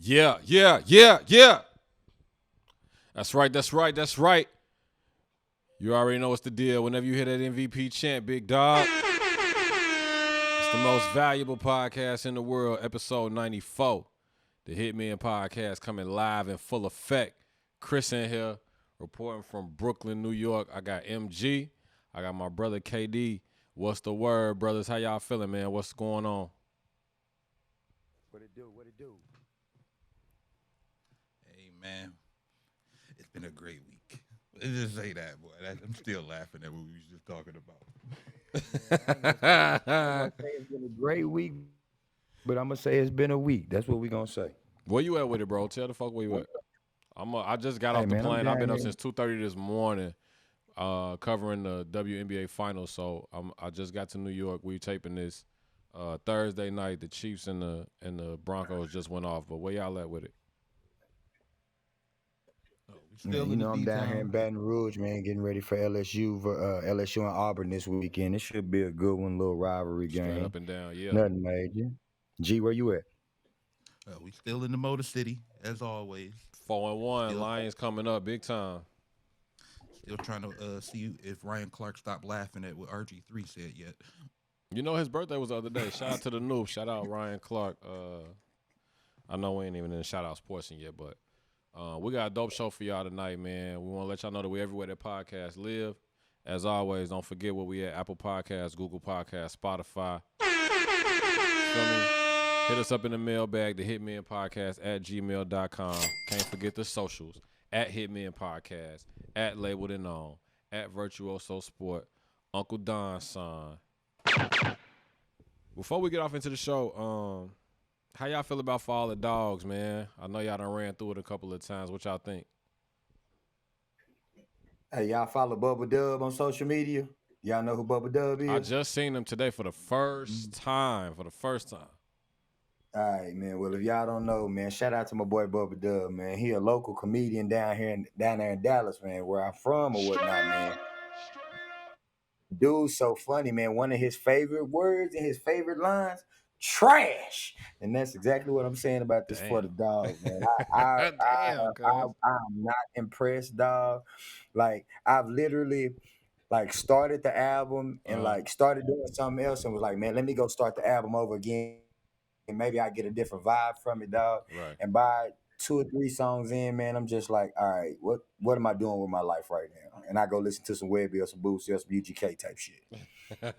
Yeah, yeah, yeah, yeah. That's right, that's right, that's right. You already know what's the deal. Whenever you hear that MVP chant, big dog, it's the most valuable podcast in the world, episode 94. The Hitmen Podcast coming live in full effect. Chris in here, reporting from Brooklyn, New York. I got MG. I got my brother KD. What's the word, brothers? How y'all feeling, man? What's going on? What it do? What it do? Hey, man, it's been a great week. Let's just say that, boy. I'm still laughing at what we was just talking about. I'm gonna say it's been a great week, but I'm gonna say it's been a week. That's what we gonna say. Where you at with it, bro? Tell the fuck where you at. I just got Hey, off the man, I'm plane. I've been down up here. since 2:30 this morning, covering the WNBA finals. So I just got to New York. We taping this Thursday night. The Chiefs and the Broncos just went off. But where y'all at with it? We Man, still you in know the I'm down here in D-Town. Baton Rouge, man, getting ready for LSU and Auburn this weekend. It should be a good one, little rivalry Straight game. up and down, yeah. Nothing major. G, where you at? We still in the Motor City, as always. 4-1. Still- Lions coming up big time. Still trying to see if Ryan Clark stopped laughing at what RG3 said yet. You know his birthday was the other day. Shout out to the noob. Shout out Ryan Clark. I know we ain't even in the shout outs portion yet, but we got a dope show for y'all tonight, man. We want to let y'all know that we everywhere that podcasts live. As always, don't forget where we at: Apple Podcasts, Google Podcasts, Spotify. Feel me? Hit us up in the mailbag, the Hitmen Podcast at gmail.com. Can't forget the socials at Hitmen Podcast, at Labeled and On, at Virtuoso Sport, Uncle Don's son. Before we get off into the show, how y'all feel about For All the Dogs, man? I know y'all done ran through it a couple of times. What y'all think? Hey, y'all follow Bubba Dub on social media? Y'all know who Bubba Dub is? I just seen them today for the first time. All right, man. Well, if y'all don't know, man, shout out to my boy Bubba Dub, man. He a local comedian down there in Dallas, man, where I'm from or whatnot, man. Dude's so funny, man. One of his favorite words and his favorite lines, trash. And that's exactly what I'm saying about this For the Dog, man. Damn, cuz. I'm not impressed, dog. Like, I've literally started the album and started doing something else and was like, man, let me go start the album over again. And maybe I get a different vibe from it, dog. Right. And by 2 or 3 songs in, man, I'm just like, all right, what am I doing with my life right now? And I go listen to some Webby or some Boosie or some UGK type shit. I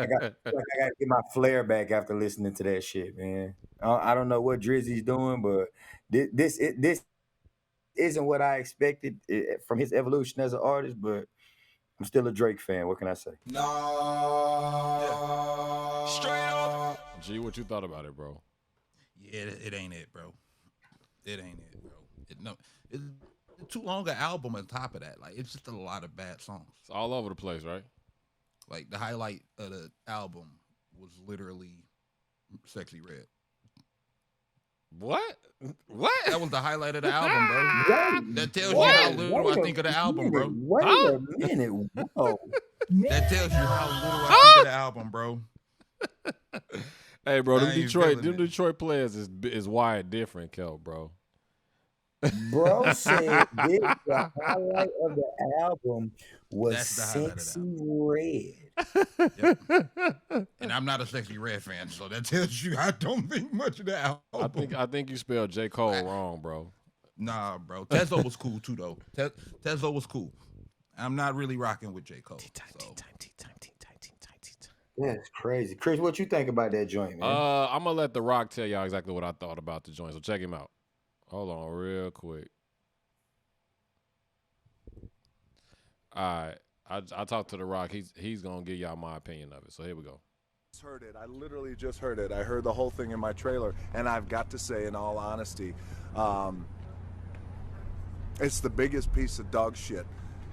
got to get my flair back after listening to that shit, man. I don't know what Drizzy's doing, but this isn't what I expected from his evolution as an artist, but I'm still a Drake fan. What can I say? Straight up. G, what you thought about it, bro? Yeah, it ain't it, bro. It ain't it, bro. It's too long an album on top of that. Like, it's just a lot of bad songs. It's all over the place, right? Like, the highlight of the album was literally Sexy Red. What? What? That was the highlight of the album, bro. That tells you how little I think of the album, bro. Wait a minute. Whoa. That tells you how little I think of the album, bro. Hey, bro, I ain't feeling it. Detroit players is wired different, Kel, bro. Bro said the highlight of the album was That's the highlight of the Sexy Red. Yep. And I'm not a Sexy Red fan, so that tells you I don't think much of the album. I think you spelled J. Cole wrong, bro. Nah, bro. Tezo was cool too, though. Tezo was cool. I'm not really rocking with J. Cole. Tea time. That's crazy. Chris, what you think about that joint, man? I'm gonna let The Rock tell y'all exactly what I thought about the joint. So check him out. Hold on, real quick. All right, I talked to The Rock. He's gonna give y'all my opinion of it. So here we go. Heard it. I literally just heard it. I heard the whole thing in my trailer, and I've got to say, in all honesty, it's the biggest piece of dog shit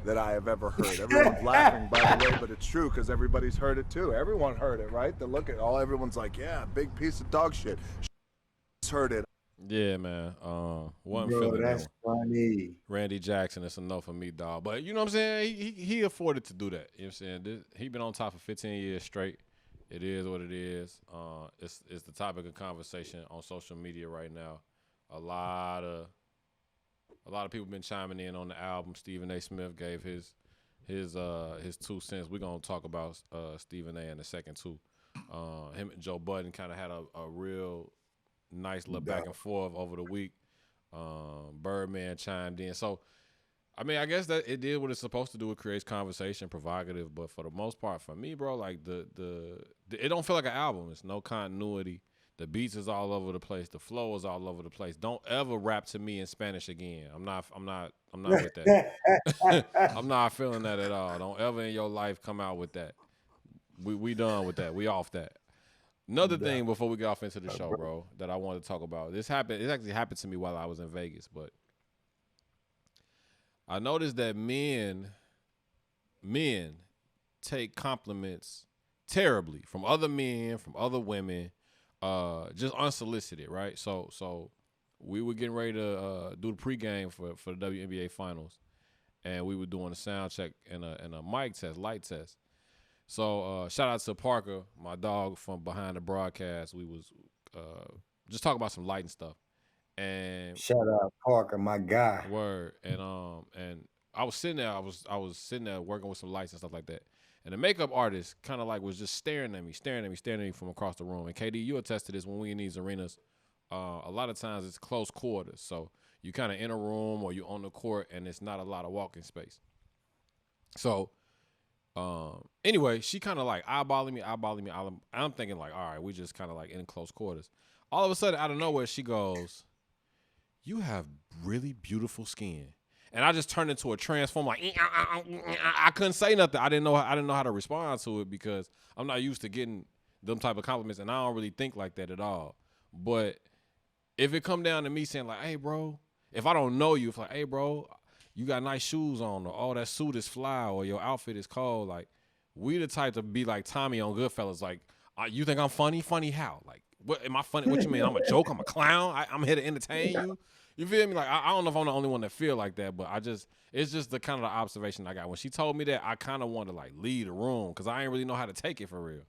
that I have ever heard. Everyone's laughing, by the way, but it's true because everybody's heard it too. Everyone heard it, right? Everyone's like, yeah, big piece of dog shit. Heard it. Yeah, man. Wasn't Bro, feeling that's that funny. Randy Jackson, it's enough for me, dog. But you know what I'm saying? He afforded to do that. You know what I'm saying? He been on top for 15 years straight. It is what it is. It's the topic of conversation on social media right now. a lot of people been chiming in on the album. Stephen A. Smith gave his 2 cents. We're gonna talk about Stephen A. in a second too. Him and Joe Budden kind of had a real nice little back and forth over the week. Birdman chimed in. So, I mean, I guess that it did what it's supposed to do. It creates conversation, provocative. But for the most part, for me, bro, like it don't feel like an album. It's no continuity. The beats is all over the place. The flow is all over the place. Don't ever rap to me in Spanish again. I'm not with that. I'm not feeling that at all. Don't ever in your life come out with that. We done with that. We off that. Another thing before we get off into the show, bro, that I wanted to talk about. It actually happened to me while I was in Vegas, but I noticed that men take compliments terribly from other men, from other women, just unsolicited, right? So we were getting ready to do the pregame for the WNBA finals, and we were doing a sound check and a mic test, light test. So shout out to Parker, my dog from behind the broadcast. We was just talking about some lighting stuff. And shout out Parker, my guy. Word. And I was sitting there, I was sitting there working with some lights and stuff like that. And the makeup artist kind of like was just staring at me from across the room. And KD, you attest to this when we in these arenas. A lot of times it's close quarters. So you kind of in a room or you on the court and it's not a lot of walking space. So anyway, she kind of like eyeballing me. I'm thinking like, all right, we just kind of like in close quarters. All of a sudden, out of nowhere, she goes, "You have really beautiful skin." And I just turned into a transform. Like I couldn't say nothing. I didn't know how to respond to it because I'm not used to getting them type of compliments, and I don't really think like that at all. But if it come down to me saying like, "Hey, bro," if I don't know you, if like, "Hey, bro, you got nice shoes on," or "Oh, that suit is fly," or "Your outfit is cold," like we the type to be like Tommy on Goodfellas. Like, you think I'm funny? Funny how? Like, what am I funny? What you mean? I'm a joke? I'm a clown? I'm here to entertain you? You feel me? Like, I don't know if I'm the only one that feel like that, but it's just the kind of the observation I got. When she told me that, I kind of wanted to like leave the room because I ain't really know how to take it for real.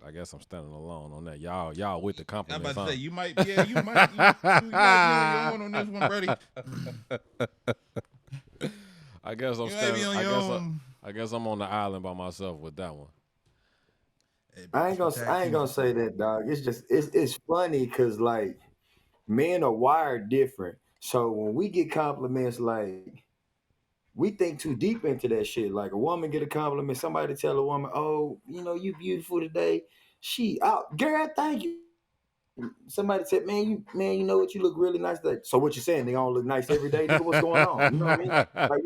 I guess I'm standing alone on that. Y'all with the compliments. I'm about to say you might be on your own on this one, buddy. I guess I'm standing. I guess I'm on the island by myself with that one. I ain't gonna say that, dog. It's just it's funny because like men are wired different. So when we get compliments, like we think too deep into that shit. Like a woman get a compliment, somebody tell a woman, "Oh, you beautiful today." Girl, thank you. Somebody said, man, you know what? You look really nice today. So what you saying? They all look nice every day? Nigga, what's going on? You know what I mean? Like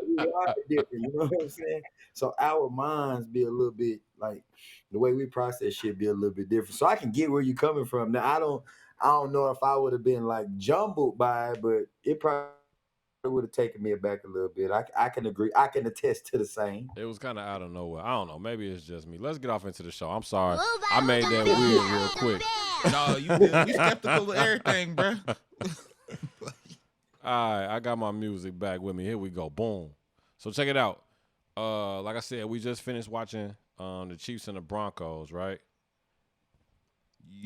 we are different. You know what I'm saying? So our minds be a little bit like the way we process shit be a little bit different. So I can get where you're coming from. Now I don't know if I would have been like jumbled by it, but it probably would have taken me aback a little bit. I can agree. I can attest to the same. It was kind of out of nowhere. I don't know. Maybe it's just me. Let's get off into the show. I'm sorry. I made that weird real quick. No, you skeptical of everything, bro. All right, I got my music back with me. Here we go. Boom. So check it out. Like I said, we just finished watching the Chiefs and the Broncos, right?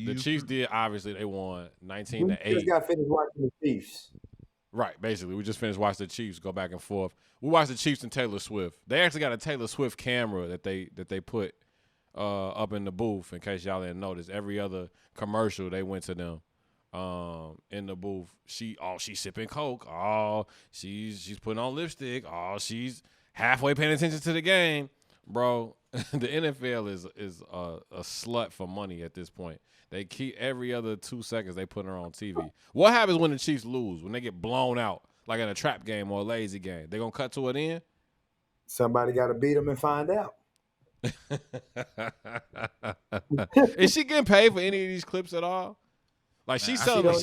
The Chiefs did. Obviously, they won 19-8. We just got finished watching the Chiefs. Right, basically. We just finished watching the Chiefs go back and forth. We watched the Chiefs and Taylor Swift. They actually got a Taylor Swift camera that they put up in the booth, in case y'all didn't notice. Every other commercial, they went to them in the booth. She's sipping Coke. Oh, she's putting on lipstick. Oh, she's halfway paying attention to the game. Bro, the NFL is a slut for money at this point. They keep every other 2 seconds they put her on TV. What happens when the Chiefs lose? When they get blown out, like in a trap game or a lazy game? They gonna cut to it in? Somebody got to beat them and find out. Is she getting paid for any of these clips at all? Like she's selling her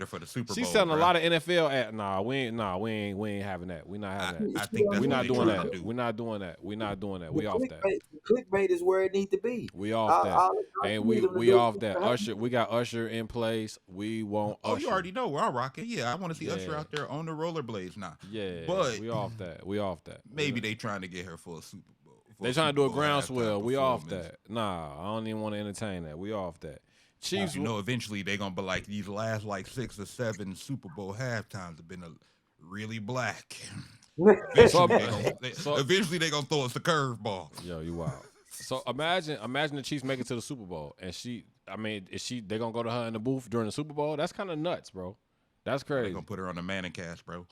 for the Super Bowl, she's selling a lot of NFL ad. We ain't having that. We're not having that. I think that's we're not doing that. do. We're not doing that. We're not doing that. We off that. Clickbait is where it needs to be. We off that. And we off that. Usher, we got Usher in place. We want Usher. Oh, you already know where I'm rocking. Yeah, I want to see Usher out there on the rollerblades now. Yeah, but we off that. We off that. Maybe they trying to get her for a Super Bowl. before They trying to do a Super Bowl groundswell. halftime We off performance. that. Nah, I don't even want to entertain that. We off that. Chiefs, You know, eventually they're gonna be like these last like 6 or 7 Super Bowl halftimes have been really black. Eventually they're gonna throw us the curveball. Yo, you wild. So imagine the Chiefs make it to the Super Bowl, and they gonna go to her in the booth during the Super Bowl? That's kind of nuts, bro. That's crazy. They're gonna put her on the mannequin cast, bro.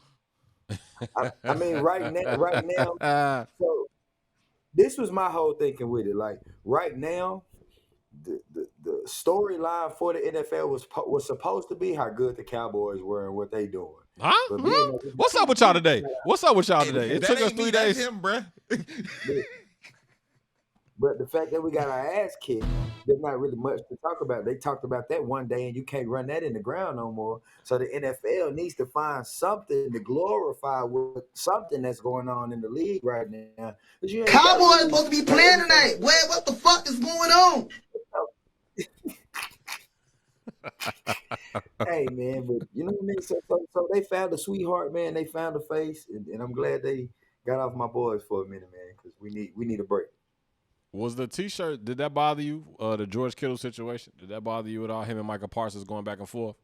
I mean, right now. So this was my whole thinking with it. Like right now, the storyline for the NFL was supposed to be how good the Cowboys were and what they doing. Huh? What's up with y'all today? Hey, It took us 3 days. That's him, bruh. But the fact that we got our ass kicked, there's not really much to talk about. They talked about that one day, and you can't run that in the ground no more. So the NFL needs to find something to glorify with something that's going on in the league right now. Cowboys supposed to be playing tonight. What the fuck is going on? Hey man, but you know what I mean. So they found a sweetheart, man. They found a face, and I'm glad they got off my boys for a minute, man, because we need a break. Was the T-shirt? Did that bother you? The George Kittle situation? Did that bother you at all? Him and Michael Parsons going back and forth.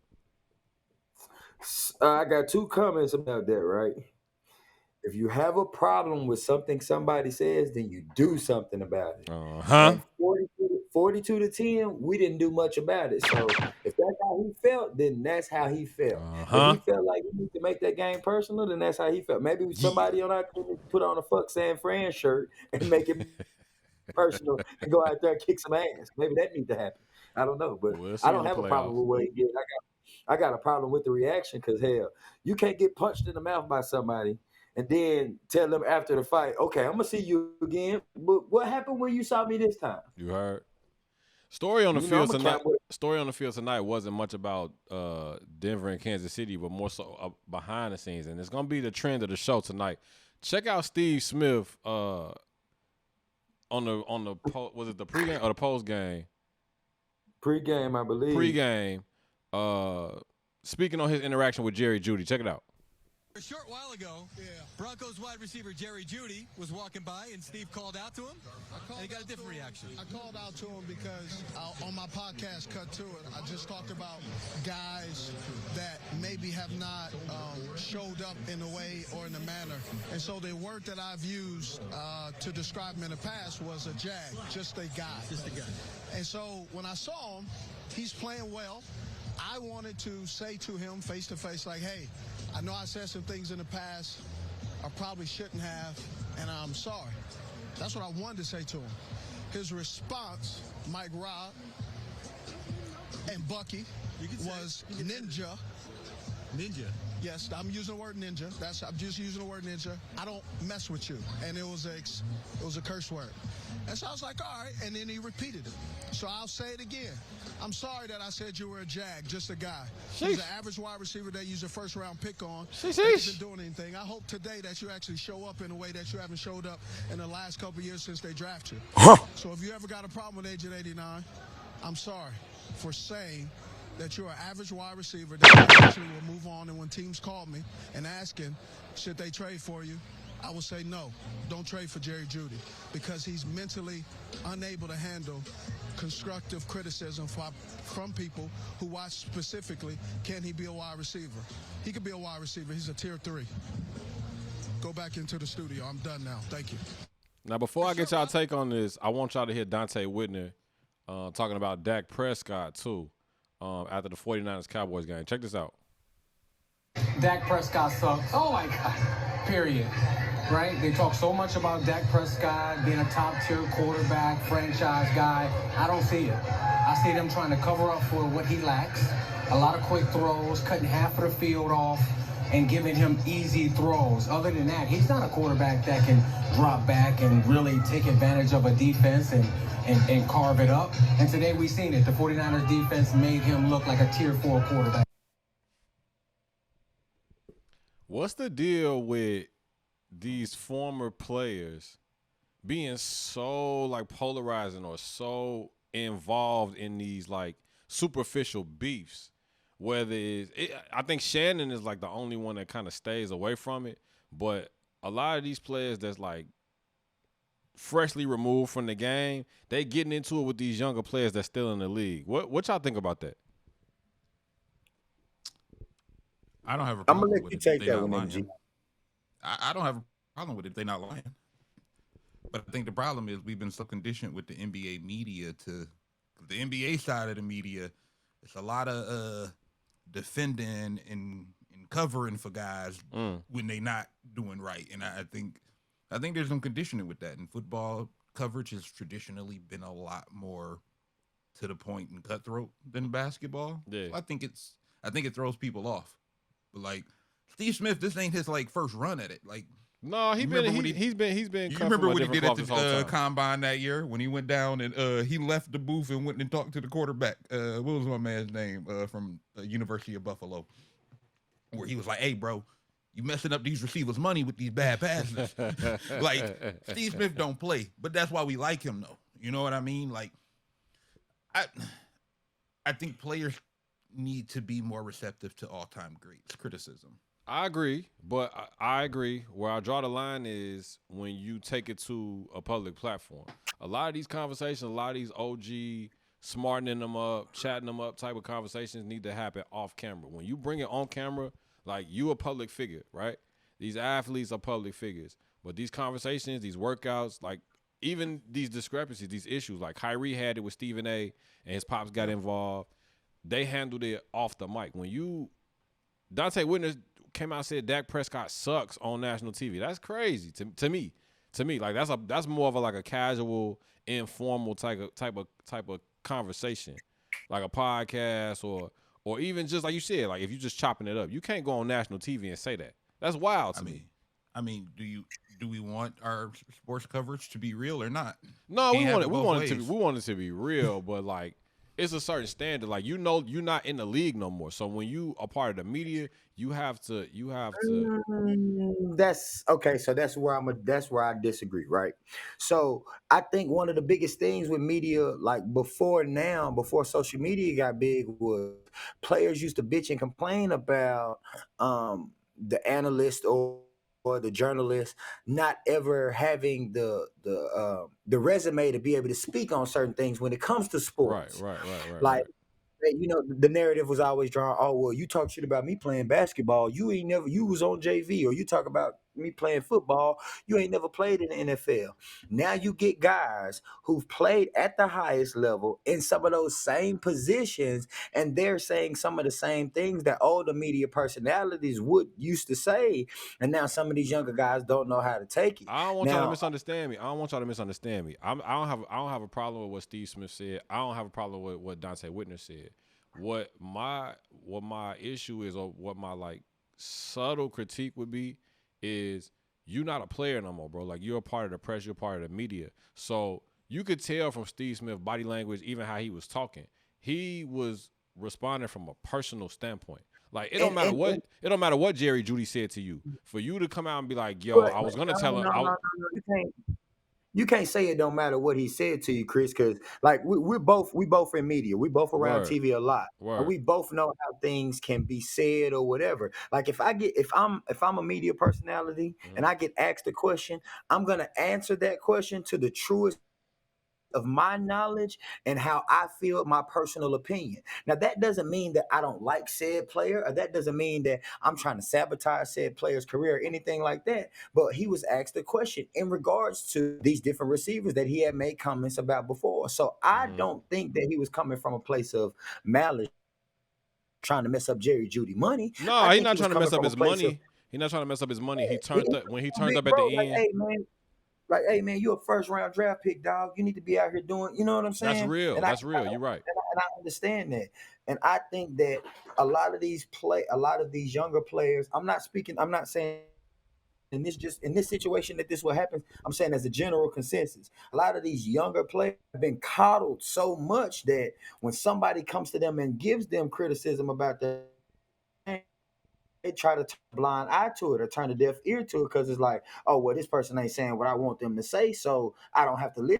I got 2 comments about that. Right. If you have a problem with something somebody says, then you do something about it. And 42 to 10, we didn't do much about it. So if that's how he felt, then that's how he felt. If he felt like he needed to make that game personal, then that's how he felt. Maybe somebody on our team put on a fuck San Fran shirt and make it personal and go out there and kick some ass. Maybe that needs to happen. I don't know, but I don't have a problem with what he did. I got a problem with the reaction because hell, you can't get punched in the mouth by somebody and then tell them after the fight, okay, I'm gonna see you again. But what happened when you saw me this time? You heard. Story on the field tonight wasn't much about Denver and Kansas City, but more so behind the scenes, and it's gonna be the trend of the show tonight. Check out Steve Smith on the was it the pregame or the postgame? Pregame, I believe. Pregame. Speaking on his interaction with Jerry Jeudy, check it out. A short while ago, Broncos wide receiver Jerry Jeudy was walking by, and Steve called out to him, and he got a different reaction. I called out to him because on my podcast, Cut To It, I just talked about guys that maybe have not showed up in a way or in a manner. And so the word that I've used to describe him in the past was a jag, just a guy. Just a guy. And so when I saw him, he's playing well. I wanted to say to him face to face, like, hey, I know I said some things in the past I probably shouldn't have, and I'm sorry. That's what I wanted to say to him. His response, Mike Robb and Bucky, was ninja. Ninja. Yes, I'm using the word ninja. I'm just using the word ninja. I don't mess with you. And it was a curse word. And so I was like, all right. And then he repeated it. So I'll say it again. I'm sorry that I said you were a jag, just a guy. He's an average wide receiver that you use a first-round pick on. That isn't doing anything. I hope today that you actually show up in a way that you haven't showed up in the last couple of years since they drafted you. So if you ever got a problem with Agent 89, I'm sorry for saying that you're an average wide receiver that actually will move on. And when teams call me and asking, should they trade for you, I will say no, don't trade for Jerry Jeudy because he's mentally unable to handle constructive criticism from people who watch specifically, can he be a wide receiver? He could be a wide receiver. He's a tier 3. Go back into the studio. I'm done now. Thank you. Now, before I get y'all take on this, I want y'all to hear Dante Whitner talking about Dak Prescott, too, after the 49ers-Cowboys game. Check this out. Dak Prescott sucks. Oh, my God. Period. Right? They talk so much about Dak Prescott being a top-tier quarterback, franchise guy. I don't see it. I see them trying to cover up for what he lacks. A lot of quick throws, cutting half of the field off, and giving him easy throws. Other than that, he's not a quarterback that can drop back and really take advantage of a defense and carve it up. And today we've seen it. The 49ers defense made him look like a tier 4 quarterback. What's the deal with these former players being so like polarizing or so involved in these like superficial beefs? Whether I think Shannon is like the only one that kind of stays away from it, but a lot of these players that's like freshly removed from the game, they getting into it with these younger players that's still in the league. What y'all think about that? I don't have a I'm gonna problem let with you it if take they that not one, MG. lying. I don't have a problem with it if they're not lying. But I think the problem is we've been so conditioned with the NBA media to the NBA side of the media. It's a lot of defending and covering for guys when they not doing right, and I think there's some conditioning with that. And football coverage has traditionally been a lot more to the point and cutthroat than basketball. Yeah. So I think it throws people off. But like Steve Smith, this ain't his like first run at it. Like No, he's been you cut remember from a what he different did cloth at this whole the time. combine that year when he went down and he left the booth and went and talked to the quarterback. What was my man's name from University of Buffalo? Where he was like, "Hey, bro, you messing up these receivers' money with these bad passes." Like Steve Smith don't play, but that's why we like him, though. You know what I mean? Like, I think players need to be more receptive to all-time greats criticism. I agree, but I agree. Where I draw the line is when you take it to a public platform. A lot of these conversations, a lot of these OG smartening them up, chatting them up type of conversations need to happen off camera. When you bring it on camera, like you a public figure, right? These athletes are public figures. But these conversations, these workouts, like even these discrepancies, these issues, like Kyrie had it with Stephen A. and his pops got involved. They handled it off the mic. When Dante Whitner came out and said Dak Prescott sucks on national TV. That's crazy to me. To me, like that's more of a casual, informal type of conversation, like a podcast or even just like you said, like if you just chopping it up, you can't go on national TV and say that. That's wild to me. I mean, do we want our sports coverage to be real or not? No, we want it to be real, but like it's a certain standard. Like you're not in the league no more. So when you are part of the media, you have to. That's okay. So that's where I disagree, right? So I think one of the biggest things with media, like before social media got big, was players used to bitch and complain about the analyst or the journalist not ever having the resume to be able to speak on certain things when it comes to sports. Right. Like, the narrative was always drawn. Oh, well, you talk shit about me playing basketball. You was on JV, or you talk about me playing football. You ain't never played in the NFL. Now you get guys who've played at the highest level in some of those same positions, and they're saying some of the same things that older media personalities used to say. And now some of these younger guys don't know how to take it. I don't want y'all to misunderstand me. I don't have a problem with what Steve Smith said. I don't have a problem with what Dante Whitner said. What my issue is, or what my subtle critique would be, is you're not a player no more, bro. Like you're a part of the press, you're a part of the media. So you could tell from Steve Smith's body language, even how he was talking, he was responding from a personal standpoint. Like it don't matter what Jerry Jeudy said to you. For you to come out and be like, yo, I was gonna tell him. You can't say it don't matter what he said to you, Chris, because like we both in media. We both around TV a lot. And we both know how things can be said or whatever. Like if I'm a media personality and I get asked a question, I'm gonna answer that question to the truest of my knowledge and how I feel, my personal opinion. Now that doesn't mean that I don't like said player, or that doesn't mean that I'm trying to sabotage said player's career or anything like that. But he was asked a question in regards to these different receivers that he had made comments about before. So I don't think that he was coming from a place of malice, trying to mess up Jerry Jeudy money. No, he's not trying to mess up his money. He's not trying to mess up his money. He turned up when he turned up at the end. Hey man, you're a first round draft pick, dog. You need to be out here doing, you know what I'm saying? That's real. You're right. And I understand that. And I think that a lot of these younger players, I'm not saying in this situation that this will happen. I'm saying as a general consensus, a lot of these younger players have been coddled so much that when somebody comes to them and gives them criticism about that, they try to turn a blind eye to it or turn a deaf ear to it, because it's like, oh, well, this person ain't saying what I want them to say, so I don't have to listen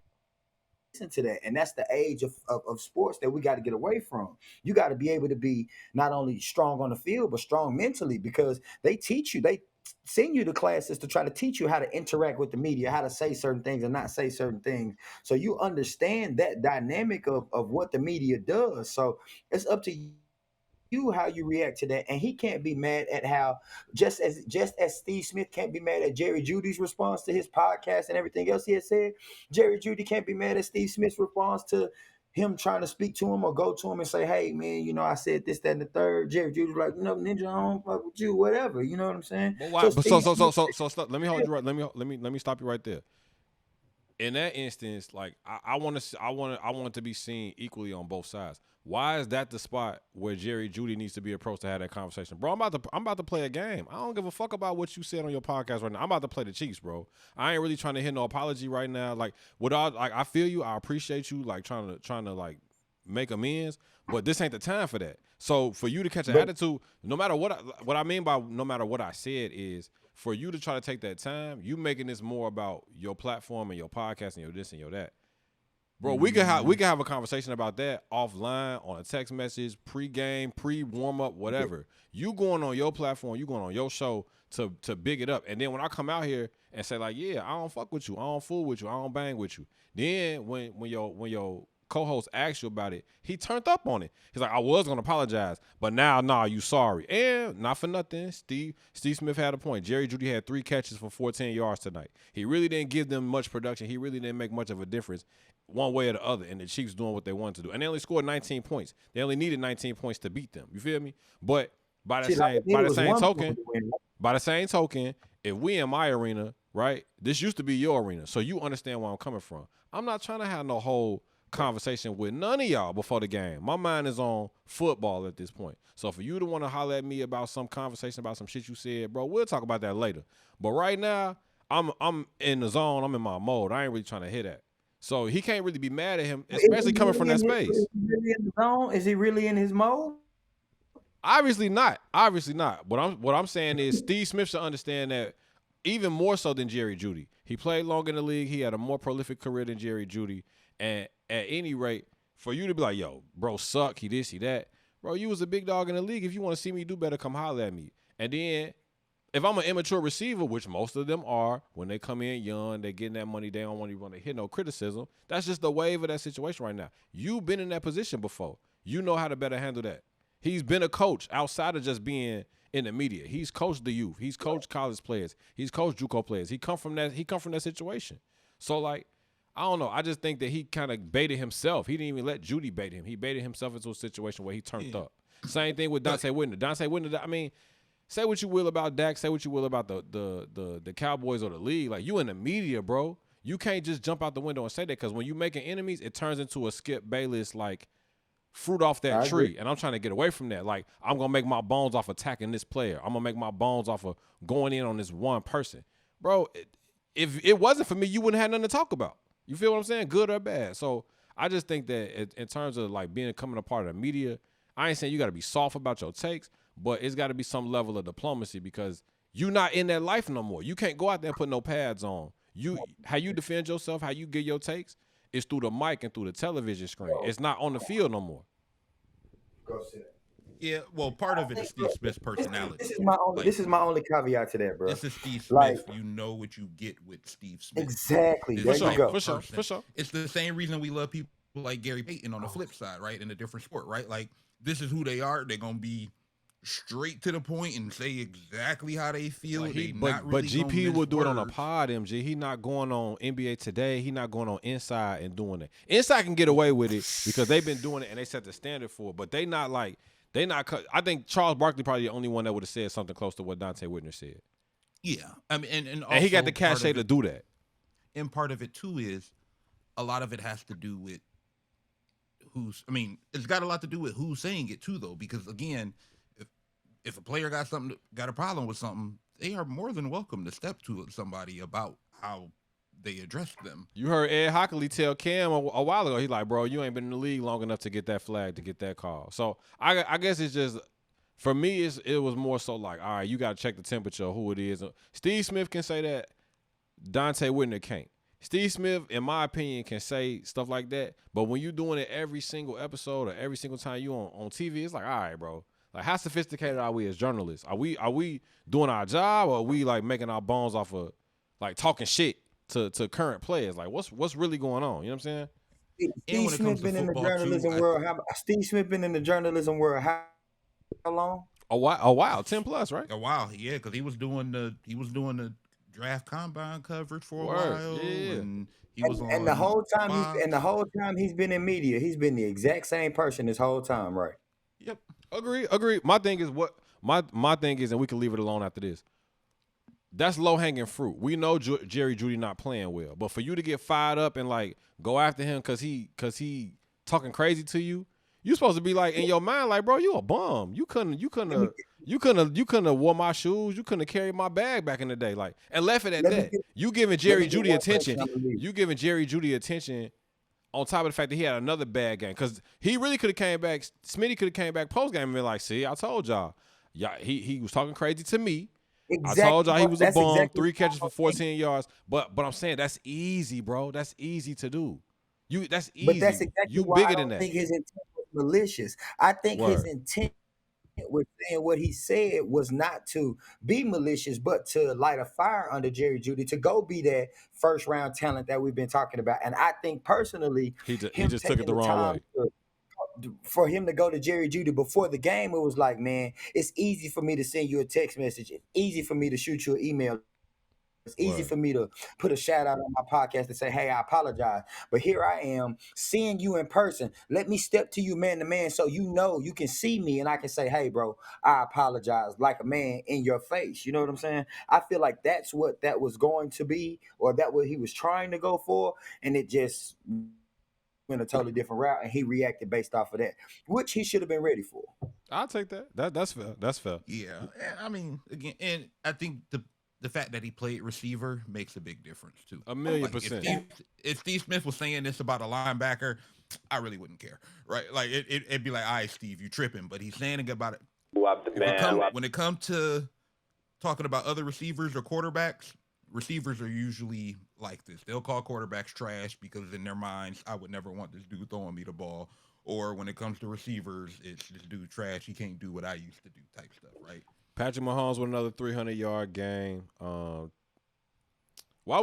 to that. And that's the age of sports that we got to get away from. You got to be able to be not only strong on the field, but strong mentally, because they teach you. send you to classes to try to teach you how to interact with the media, how to say certain things and not say certain things. So you understand that dynamic of what the media does. So it's up to you how you react to that. And he can't be mad at how just as Steve Smith can't be mad at Jerry Judy's response to his podcast and everything else he has said. Jerry Judy can't be mad at Steve Smith's response to him trying to speak to him or go to him and say, hey man, I said this, that, and the third. Jerry Judy's like, Ninja, I don't fuck with you, whatever. You know what I'm saying? But why? So stop. Let me hold you right. Let me stop you right there. In that instance, like I want it to be seen equally on both sides. Why is that the spot where Jerry Judy needs to be approached to have that conversation, bro? I'm about to play a game. I don't give a fuck about what you said on your podcast right now. I'm about to play the Chiefs, bro. I ain't really trying to hear no apology right now. Like I feel you. I appreciate you. Like trying to like make amends, but this ain't the time for that. So for you to catch an attitude, no matter what I mean by no matter what I said is, for you to try to take that time, you making this more about your platform and your podcast and your this and your that. Bro, we can have a conversation about that offline on a text message, pre-game, pre-warm-up, whatever. You going on your platform, you going on your show to big it up. And then when I come out here and say like, yeah, I don't fuck with you, I don't fool with you, I don't bang with you. Then when your co-host asked you about it, he turned up on it. He's like, I was gonna apologize, but now, nah, you sorry. And not for nothing, Steve Smith had a point. Jerry Judy had 3 catches for 14 yards tonight. He really didn't give them much production. He really didn't make much of a difference one way or the other, and the Chiefs doing what they wanted to do. And they only scored 19 points. They only needed 19 points to beat them. You feel me? But by the same token, if we in my arena, right, this used to be your arena, so you understand where I'm coming from. I'm not trying to have no whole conversation with none of y'all before the game. My mind is on football at this point. So for you to want to holler at me about some conversation about some shit you said, bro, we'll talk about that later. But right now, I'm in the zone. I'm in my mode. I ain't really trying to hear that. So he can't really be mad at him, especially coming from that space. Is he really in the zone? Is he really in his mode? Obviously not. What I'm saying is Steve Smith should understand that even more so than Jerry Judy. He played longer in the league. He had a more prolific career than Jerry Judy. And at any rate, for you to be like, yo, bro, suck, he this, he that. Bro, you was a big dog in the league. If you want to see me do better, come holler at me. And then if I'm an immature receiver, which most of them are, when they come in young, they getting that money, they don't want to hear no criticism. That's just the wave of that situation right now. You've been in that position before. You know how to better handle that. He's been a coach outside of just being in the media. He's coached the youth. He's coached college players. He's coached JUCO players. He come from that situation. So like, I don't know. I just think that he kind of baited himself. He didn't even let Judy bait him. He baited himself into a situation where he turned up. Same thing with Dante Whitner. Dante Whitner, I mean, say what you will about Dak, say what you will about the Cowboys or the league. Like, you in the media, bro. You can't just jump out the window and say that, because when you making enemies, it turns into a Skip Bayless, like, fruit off that tree. And I'm trying to get away from that. Like, I'm going to make my bones off attacking this player. I'm going to make my bones off of going in on this one person. Bro, if it wasn't for me, you wouldn't have nothing to talk about. You feel what I'm saying? Good or bad. So I just think that in terms of like becoming a part of the media, I ain't saying you got to be soft about your takes, but it's got to be some level of diplomacy, because you're not in that life no more. You can't go out there and put no pads on. How you defend yourself, how you get your takes, is through the mic and through the television screen. It's not on the field no more. Go sit. Yeah, well, part of it is Steve Smith's personality. This is my only caveat to that, bro. This is Steve Smith. Like, you know what you get with Steve Smith. Exactly. There you go. For sure. It's the same reason we love people like Gary Payton on the flip side, right? In a different sport, right? Like, this is who they are. They're going to be straight to the point and say exactly how they feel. But GP will do it on a pod, MG. He not going on NBA Today. He not going on Inside and doing it. Inside can get away with it because they've been doing it and they set the standard for it. But they not like, I think Charles Barkley probably the only one that would have said something close to what Dante Whitner said. Yeah. I mean, and he got the cachet to do that. And part of it too is a lot of it has to do with it's got a lot to do with who's saying it too, though, because again, if a player got a problem with something, they are more than welcome to step to somebody about how they address them. You heard Ed Hockley tell Cam a while ago, he's like, bro, you ain't been in the league long enough to get that flag, to get that call. So I guess it's just, for me, it was more so like, all right, you got to check the temperature of who it is. Steve Smith can say that. Dante Whitner can't. Steve Smith, in my opinion, can say stuff like that. But when you're doing it every single episode or every single time you on TV, it's like, all right, bro. Like, how sophisticated are we as journalists? Are we doing our job, or are we like making our bones off of like talking shit to current players? Like, what's really going on? You know what I'm saying? Steve Smith been in the journalism world. Steve Smith been in the journalism world how long? A while, 10 plus, right? A while, yeah, because he was doing the draft combine coverage for a while, yeah. and he was on. And the whole time he's been in media, he's been the exact same person this whole time, right? Yep. Agree. My thing is my thing is, and we can leave it alone after this. That's low hanging fruit. We know Jerry Jeudy not playing well, but for you to get fired up and like go after him because he talking crazy to you, you supposed to be like in your mind like, bro, you a bum. You couldn't have wore my shoes. You couldn't have carried my bag back in the day. Like, and left it at that. You giving Jerry Jeudy attention. You giving Jerry Jeudy attention on top of the fact that he had another bad game, because he really could have came back. Smitty could have came back post game and been like, "See, I told y'all. Yeah, he was talking crazy to me. Exactly. I told y'all he was a bum. Exactly 3 catches for 14 yards. But I'm saying that's easy, bro. That's easy to do. That's easy. But that's exactly you why bigger I than don't that. think his intent was malicious. I think his intent with saying what he said was not to be malicious, but to light a fire under Jerry Jeudy, to go be that first round talent that we've been talking about. And I think personally, he just took it the wrong way. For him to go to Jerry Jeudy before the game, it was like, man, it's easy for me to send you a text message. It's easy for me to shoot you an email. It's easy for me to put a shout out on my podcast and say, hey, I apologize. But here I am seeing you in person. Let me step to you man to man so you know you can see me and I can say, hey, bro, I apologize like a man in your face. You know what I'm saying? I feel like that's what that was going to be, or that what he was trying to go for. And it just went a totally different route, and he reacted based off of that, which he should have been ready for. I'll take that. That's fair. That's fair. Yeah. I mean, again, and I think the fact that he played receiver makes a big difference too. 1,000,000%. If Steve Smith was saying this about a linebacker, I really wouldn't care, right? Like it'd be like, all right, Steve, you tripping, but he's saying it about it. When it comes to talking about other receivers or quarterbacks, receivers are usually like this. They'll call quarterbacks trash because in their minds, I would never want this dude throwing me the ball. Or when it comes to receivers, it's this dude trash. He can't do what I used to do type stuff, right? Patrick Mahomes with another 300-yard game. While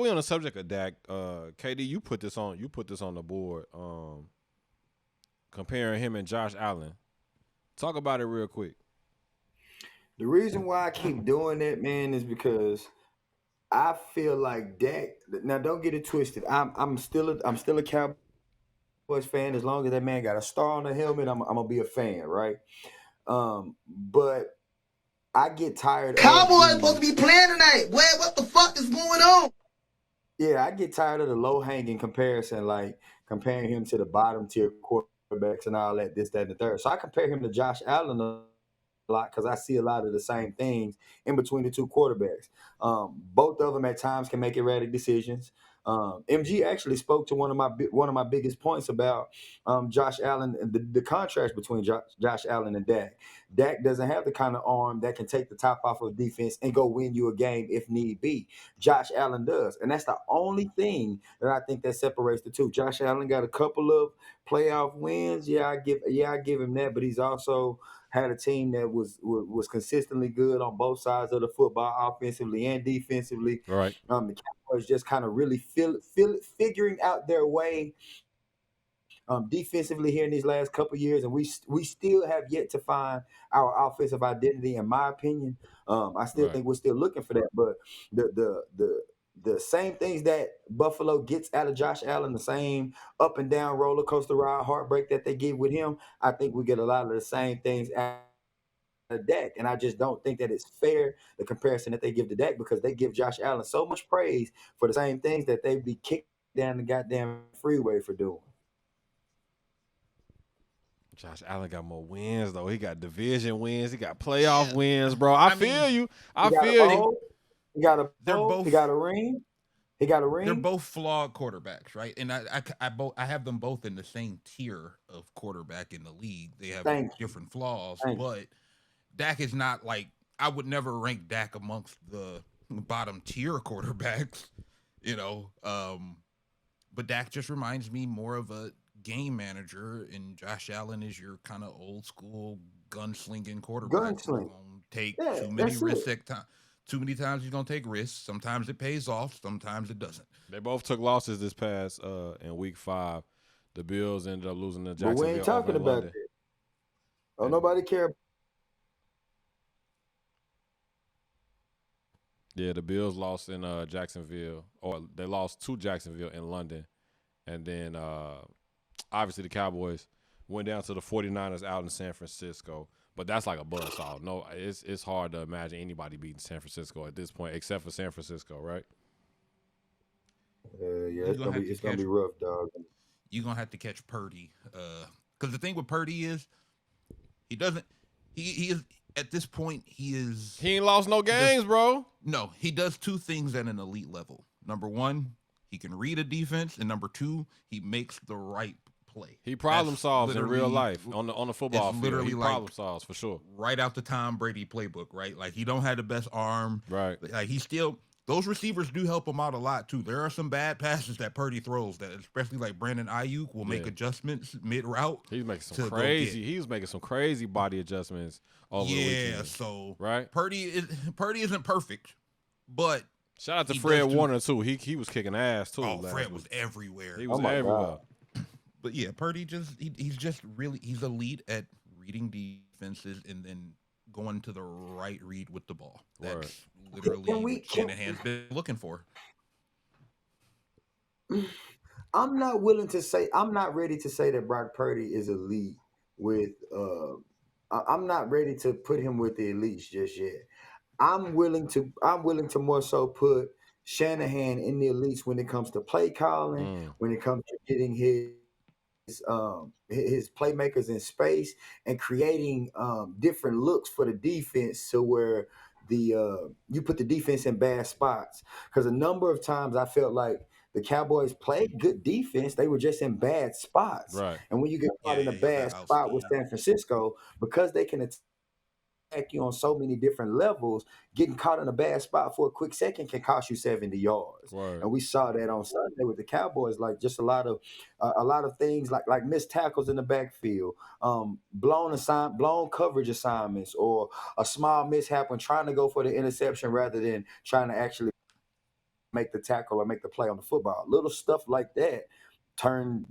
we on the subject of Dak, KD, you put this on the board. Comparing him and Josh Allen. Talk about it real quick. The reason why I keep doing that, man, is because I feel like Dak. Now, don't get it twisted. I'm still a Cowboys fan. As long as that man got a star on the helmet, I'm gonna be a fan, right? But I get tired. Cowboys supposed to be playing tonight. What the fuck is going on? Yeah, I get tired of the low hanging comparison, like comparing him to the bottom tier quarterbacks and all that, this, that, and the third. So I compare him to Josh Allen a lot because I see a lot of the same things in between the two quarterbacks. Both of them at times can make erratic decisions. MG actually spoke to one of my biggest points about Josh Allen and the contrast between Josh Allen and Dak. Dak doesn't have the kind of arm that can take the top off of defense and go win you a game if need be. Josh Allen does, and that's the only thing that I think that separates the two. Josh Allen got a couple of playoff wins. I give him that, but he's also had a team that was consistently good on both sides of the football, offensively and defensively. Right. The Cowboys just kind of really figuring out their way defensively here in these last couple of years, and we still have yet to find our offensive identity, in my opinion. I still think we're still looking for that, but the same things that Buffalo gets out of Josh Allen, the same up and down roller coaster ride, heartbreak that they get with him, I think we get a lot of the same things out of Dak. And I just don't think that it's fair, the comparison that they give to Dak, because they give Josh Allen so much praise for the same things that they be kicked down the goddamn freeway for doing. Josh Allen got more wins, though. He got division wins. He got playoff wins, bro. I feel you. I feel you. He got a ring. He got a ring. They're both flawed quarterbacks, right? And I have them both in the same tier of quarterback in the league. They have different flaws, but Dak is not like, I would never rank Dak amongst the bottom tier quarterbacks, but Dak just reminds me more of a game manager, and Josh Allen is your kind of old school gunslinging quarterback. He's Gunsling. gonna take Yeah, too many that's risks it. at time. Too many times he's gonna take risks. Sometimes it pays off. Sometimes it doesn't. They both took losses this past in week 5. The Bills ended up losing to But we ain't Jacksonville over talking in about London. that. Oh, And- nobody care. Yeah, the Bills lost in Jacksonville, or they lost to Jacksonville in London. And then obviously the Cowboys went down to the 49ers out in San Francisco. But that's like a buzzsaw. No, it's hard to imagine anybody beating San Francisco at this point, except for San Francisco, right? Yeah, it's gonna be rough, dog. You're gonna have to catch Purdy. Because the thing with Purdy is he is at this point he ain't lost no games, bro. No, he does two things at an elite level. Number one, he can read a defense, and number two, he makes the right play. He problem solves in real life on the football field. Literally He problem solves for sure. Right out the Tom Brady playbook, right? Like he don't have the best arm. Right. Like he still those receivers do help him out a lot too. There are some bad passes that Purdy throws that, especially like Brandon Ayuk, will make adjustments mid route. He's making some crazy. He was making some crazy body adjustments over the weekend. Yeah, so right. Purdy isn't perfect, but shout out to Fred Warner too. He was kicking ass too. Oh, Fred was everywhere. He was everywhere. But yeah, Purdy he's just really he's elite at reading defenses and then going to the right read with the ball. That's literally what Shanahan's been looking for. I'm not ready to say that Brock Purdy is elite with I'm not ready to put him with the elites just yet. I'm willing to more so put Shanahan in the elites when it comes to play calling, when it comes to getting his playmakers in space and creating different looks for the defense, so where you put the defense in bad spots. Because a number of times I felt like the Cowboys played good defense, they were just in bad spots. Right. And when you get caught in a bad spot with San Francisco, because they can attack you on so many different levels, getting caught in a bad spot for a quick second can cost you 70 yards. Right. And we saw that on Sunday with the Cowboys, like just a lot of things like missed tackles in the backfield, blown coverage assignments, or a small mishap when trying to go for the interception rather than trying to actually make the tackle or make the play on the football. Little stuff like that turn,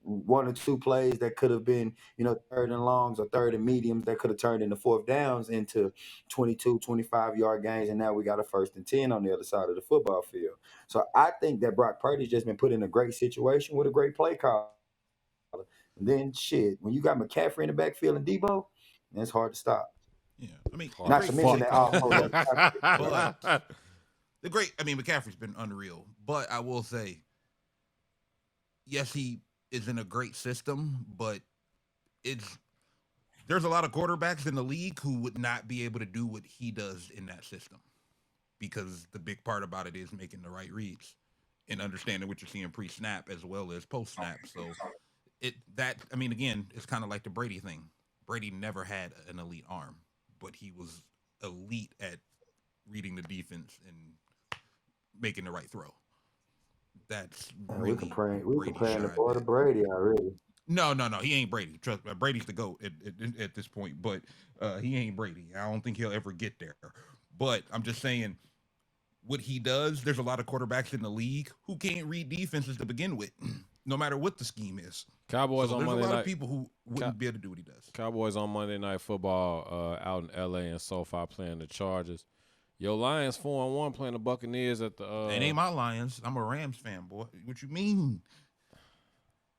one or two plays that could have been, third and longs or third and mediums that could have turned into fourth downs into 22, 25-yard gains, and now we got a 1st and 10 on the other side of the football field. So I think that Brock Purdy's just been put in a great situation with a great play call. And then, when you got McCaffrey in the backfield and Debo, it's hard to stop. Yeah, I mean, not to mention that McCaffrey's been unreal, but I will say, yes, he is in a great system, but there's a lot of quarterbacks in the league who would not be able to do what he does in that system, because the big part about it is making the right reads and understanding what you're seeing pre-snap as well as post-snap. So again, it's kind of like the Brady thing. Brady never had an elite arm, but he was elite at reading the defense and making the right throw. That's really we comparing the boy to Brady already. No, he ain't Brady. Trust me, Brady's the GOAT at this point, but he ain't Brady. I don't think he'll ever get there. But I'm just saying, what he does, there's a lot of quarterbacks in the league who can't read defenses to begin with, no matter what the scheme is. Cowboys on Monday night. There's a lot of people who wouldn't be able to do what he does. Cowboys on Monday Night Football out in L.A. and SoFi playing the Chargers. Yo, Lions 4-1 playing the Buccaneers at the. It ain't my Lions. I'm a Rams fan, boy. What you mean?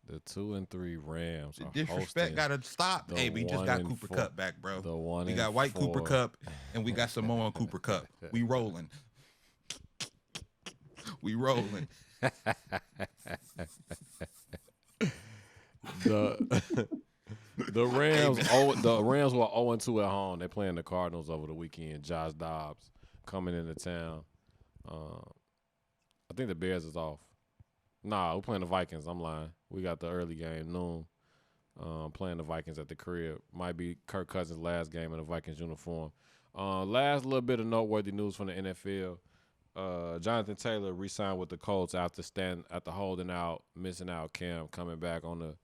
The 2-3 Rams. The disrespect gotta stop. Hey, we just got Cooper Kupp back, bro. We got white Cooper Kupp and we got Samoan Cooper Kupp. We rolling. We rolling. The Rams. The Rams were 0-2 at home. They're playing the Cardinals over the weekend. Josh Dobbs coming into town. I think the Bears is off. Nah, we're playing the Vikings. I'm lying. We got the early game, noon. Playing the Vikings at the crib. Might be Kirk Cousins' last game in a Vikings uniform. Last little bit of noteworthy news from the NFL. Jonathan Taylor re-signed with the Colts after holding out, missing out camp, coming back on the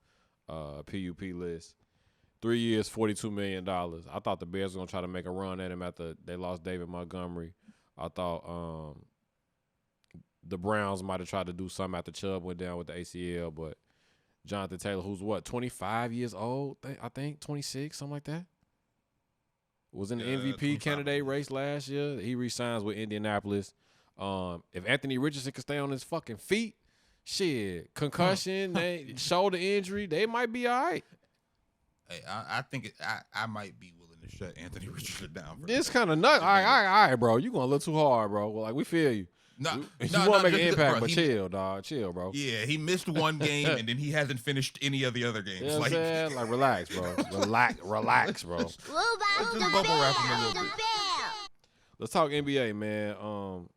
PUP list. 3 years, $42 million. I thought the Bears were going to try to make a run at him after they lost David Montgomery. I thought the Browns might have tried to do something after Chubb went down with the ACL, but Jonathan Taylor, who's 25 years old, I think, 26, something like that, was in the MVP candidate race last year. He re-signs with Indianapolis. If Anthony Richardson can stay on his fucking feet, shit, concussion, shoulder injury, they might be all right. Hey, I think I might be willing to shut Anthony Richardson down. This kind of nuts. All right, bro. You going a little too hard, bro. Like, we feel you. You want to make an impact, bro, but chill, dog. Chill, bro. Yeah, he missed one game, and then he hasn't finished any of the other games. You know what I'm saying? Like, relax, bro. Relax, bro. Let's just bubble wrap him a little bit. Let's talk NBA, man.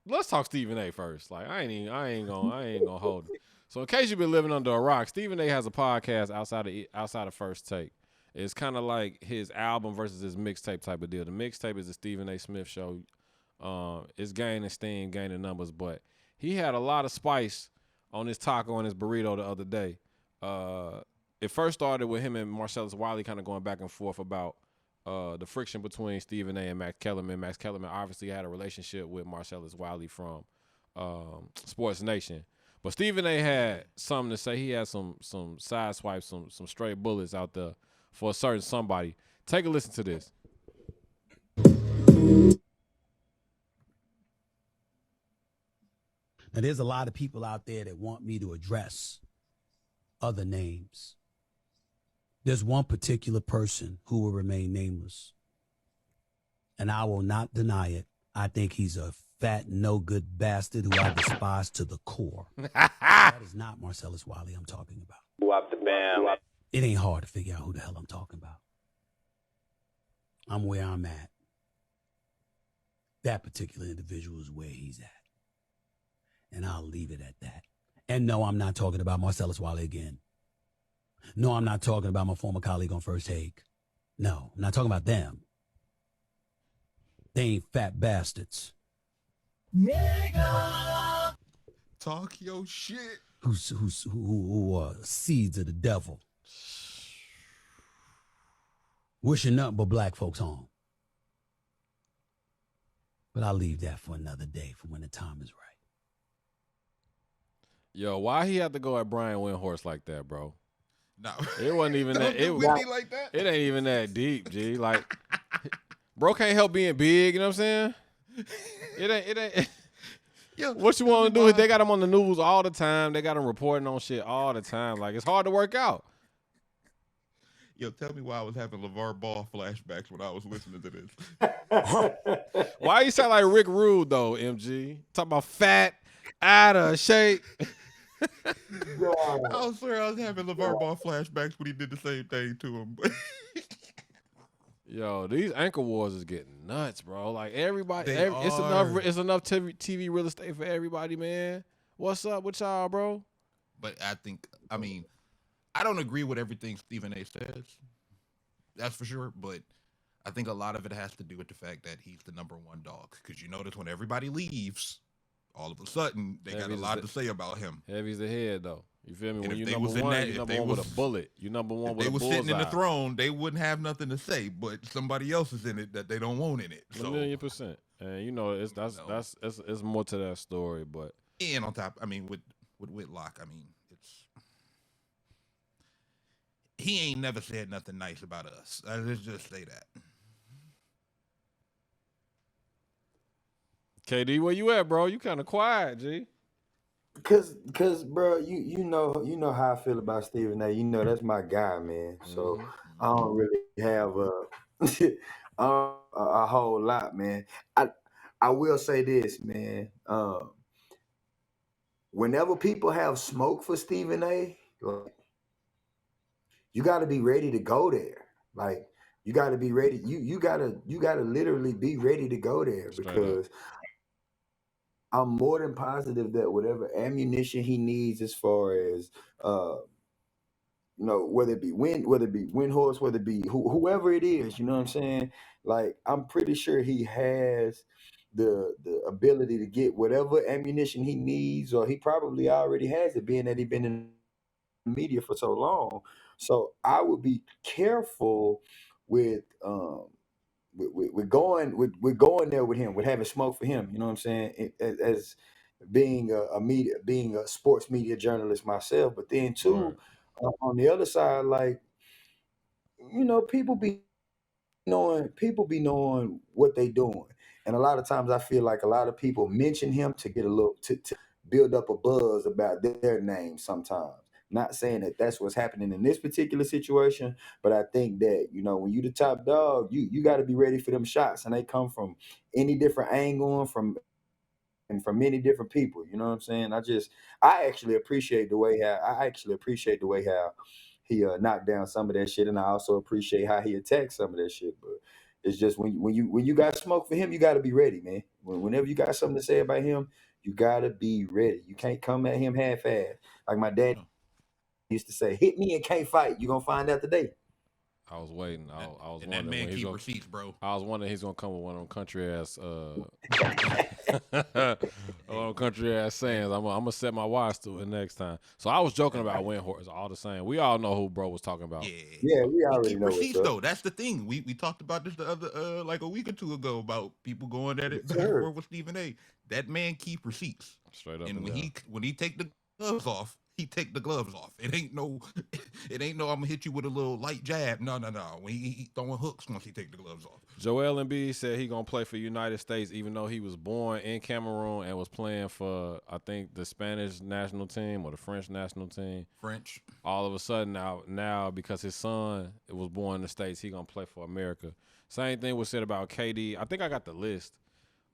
Let's talk Stephen A. first. Like, I ain't gonna hold it. So, in case you've been living under a rock, Stephen A. has a podcast outside of First Take. It's kind of like his album versus his mixtape type of deal. The mixtape is the Stephen A. Smith Show. It's gaining steam, gaining numbers, but he had a lot of spice on his taco and his burrito the other day. It first started with him and Marcellus Wiley kind of going back and forth about the friction between Stephen A. and Max Kellerman. Max Kellerman obviously had a relationship with Marcellus Wiley from Sports Nation. But Stephen A. had something to say. He had some side swipes, some stray bullets out there for a certain somebody. Take a listen to this. Now, there's a lot of people out there that want me to address other names. There's one particular person who will remain nameless, and I will not deny it. I think he's a fat, no-good bastard who I despise to the core. That is not Marcellus Wiley I'm talking about. It ain't hard to figure out who the hell I'm talking about. I'm where I'm at. That particular individual is where he's at. And I'll leave it at that. And no, I'm not talking about Marcellus Wiley again. No, I'm not talking about my former colleague on First Take. No, I'm not talking about them. They ain't fat bastards. Nigga! Talk your shit. Who are seeds of the devil. Wishing nothing but black folks harm. But I'll leave that for another day, for when the time is right. Yo, why he had to go at Brian Windhorst like that, bro? No, it wasn't even that. It like that. It ain't even that deep, G. Like, bro can't help being big. You know what I'm saying? It ain't. Yo, what you want to do is they got him on the news all the time. They got him reporting on shit all the time. Like, it's hard to work out. Yo, tell me why I was having LeVar Ball flashbacks when I was listening to this. Why you sound like Rick Rude though, MG? Talking about fat, out of shape. I swear I was having LeVar Ball flashbacks when he did the same thing to him. Yo, these ankle wars is getting nuts, bro. Like everybody, it's enough TV real estate for everybody, man. What's up with y'all, bro? But I mean, I don't agree with everything Stephen A. says. That's for sure. But I think a lot of it has to do with the fact that he's the number one dog. Because you notice when everybody leaves, all of a sudden they got a lot to say about him. Heavy's the head, though. You feel me? And when you number one, you number one with a bullet. You number one with a bullseye. If they were sitting in the throne, they wouldn't have nothing to say. But somebody else is in it that they don't want in it. So, 1,000,000%. And you know, it's more to that story. But and on top, I mean, with Whitlock, I mean, he ain't never said nothing nice about us. Let's just say that. KD, where you at, bro? You kind of quiet, G. Cause, bro, you know how I feel about Stephen A. You know that's my guy, man. So I don't really have a whole lot, man. I will say this, man. Whenever people have smoke for Stephen A., like, you got to be ready to go there. Like, you got to be ready. You gotta literally be ready to go there because I'm more than positive that whatever ammunition he needs, as far as whether it be Windhorst, whether it be whoever it is, you know what I'm saying? Like, I'm pretty sure he has the ability to get whatever ammunition he needs, or he probably already has it, being that he's been in media for so long. So I would be careful with with going there with him, with having smoke for him. You know what I'm saying? As being being a sports media journalist myself, but then too, on the other side, like, people be knowing what they doing, and a lot of times I feel like a lot of people mention him to get a little to build up a buzz about their name. Sometimes, not saying that that's what's happening in this particular situation, but I think that when you the top dog, you got to be ready for them shots, and they come from any different angle, from many different people. You know what I'm saying? I actually appreciate the way how he knocked down some of that shit, and I also appreciate how he attacked some of that shit. But it's just when you got smoke for him, you got to be ready, man. Whenever you got something to say about him, you got to be ready. You can't come at him half-assed. Like my dad used to say, "Hit me and can't fight. You gonna find out today." I was waiting. I was and wondering that man when he's keep gonna. receipts, bro. I was wondering he's gonna come with one of them country ass country ass sayings. I'm gonna set my watch to it next time. So I was joking about Windhorse. All the same, we all know who bro was talking about. Yeah, we already keep know receipts what's up. though. That's the thing. We talked about this the other like a week or two ago about people going at it Yes, back and sir. forth with Stephen A. That man keep receipts. Straight up. And and when down. he take the gloves off, he take the gloves off. It ain't no I'm gonna hit you with a little light jab. No. When he throwing hooks once he take the gloves off. Joel Embiid said he gonna play for United States, even though he was born in Cameroon and was playing for, I think, the Spanish national team or the French national team. French. All of a sudden now because his son was born in the States, he gonna play for America. Same thing was said about KD. I think I got the list.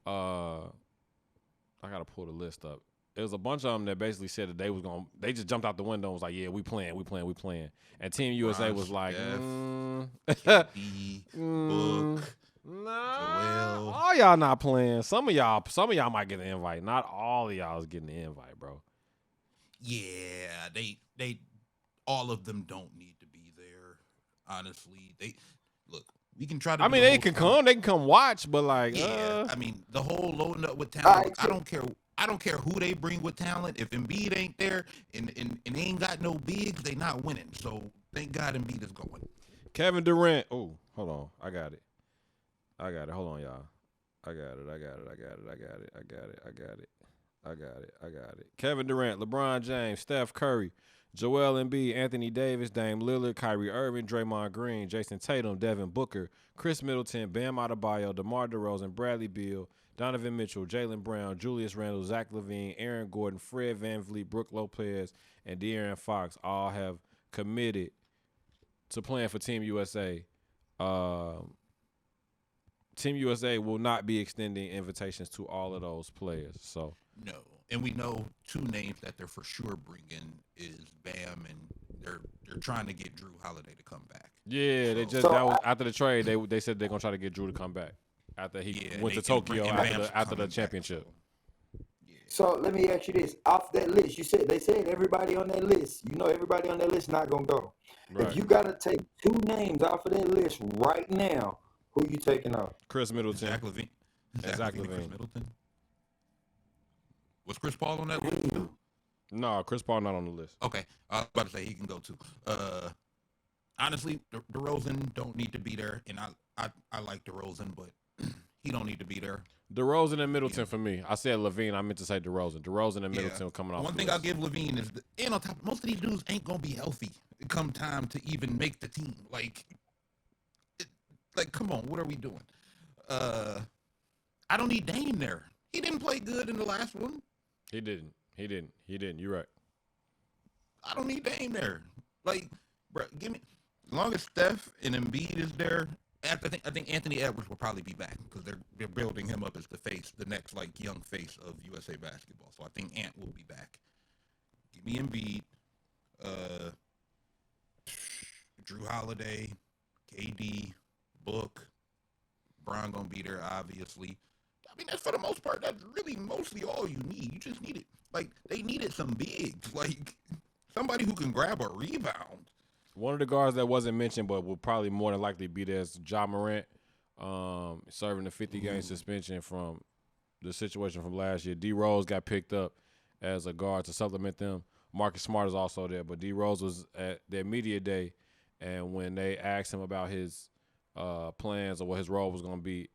I gotta pull the list up. There was a bunch of them that basically said that they just jumped out the window and was like, yeah, we playing. And Team USA was like, KD, Book, nah, Joel. all y'all not playing. Some of y'all might get an invite. Not all of y'all is getting the invite, bro. Yeah, they all of them don't need to be there. Honestly, look. We can try to. I mean, they can come. They can come watch, but like, I mean, the whole loading up with talent. I don't care. I don't care who they bring with talent. If Embiid ain't there and they ain't got no bigs, they not winning. So thank God Embiid is going. Kevin Durant. Oh, hold on. I got it. Hold on, y'all. I got it. Kevin Durant, LeBron James, Steph Curry, Joel Embiid, Anthony Davis, Dame Lillard, Kyrie Irving, Draymond Green, Jason Tatum, Devin Booker, Chris Middleton, Bam Adebayo, DeMar DeRozan, Bradley Beal, Donovan Mitchell, Jaylen Brown, Julius Randle, Zach LaVine, Aaron Gordon, Fred VanVleet, Brooke Lopez, and De'Aaron Fox all have committed to playing for Team USA. Team USA will not be extending invitations to all of those players. So no, and we know two names that they're for sure bringing is Bam, and they're trying to get Drew Holiday to come back. Yeah, that was after the trade. They said they're gonna try to get Drew to come back after he went to Tokyo after the championship. Back, So let me ask you this: off that list, they said everybody on that list. Everybody on that list not gonna go. Right. If you gotta take two names off of that list right now, who you taking off? Chris Middleton. Zach LaVine. Zach LaVine. Chris Middleton. Was Chris Paul on that list too? No, Chris Paul not on the list. Okay, I was about to say he can go too. Honestly, DeRozan don't need to be there, and I like DeRozan, but he don't need to be there. DeRozan and Middleton for me. I said LaVine. I meant to say DeRozan. DeRozan and Middleton coming off. One thing I'll give LaVine is, and on top, most of these dudes ain't gonna be healthy come time to even make the team. Like, come on, what are we doing? I don't need Dame there. He didn't play good in the last one. He didn't. You're right. I don't need Dame there. Like, bro, give me. As long as Steph and Embiid is there, I think Anthony Edwards will probably be back because they're building him up as the next like young face of USA basketball. So I think Ant will be back. Give me Embiid, Drew Holiday, KD, Book, Bron gonna be there obviously. I mean, that's for the most part. That's really mostly all you need. You just need it. Like, they needed some bigs, like somebody who can grab a rebound. One of the guards that wasn't mentioned but will probably more than likely be there is Ja Morant, serving a 50-game suspension from the situation from last year. D Rose got picked up as a guard to supplement them. Marcus Smart is also there. But D Rose was at their media day, and when they asked him about his plans or what his role was going to be,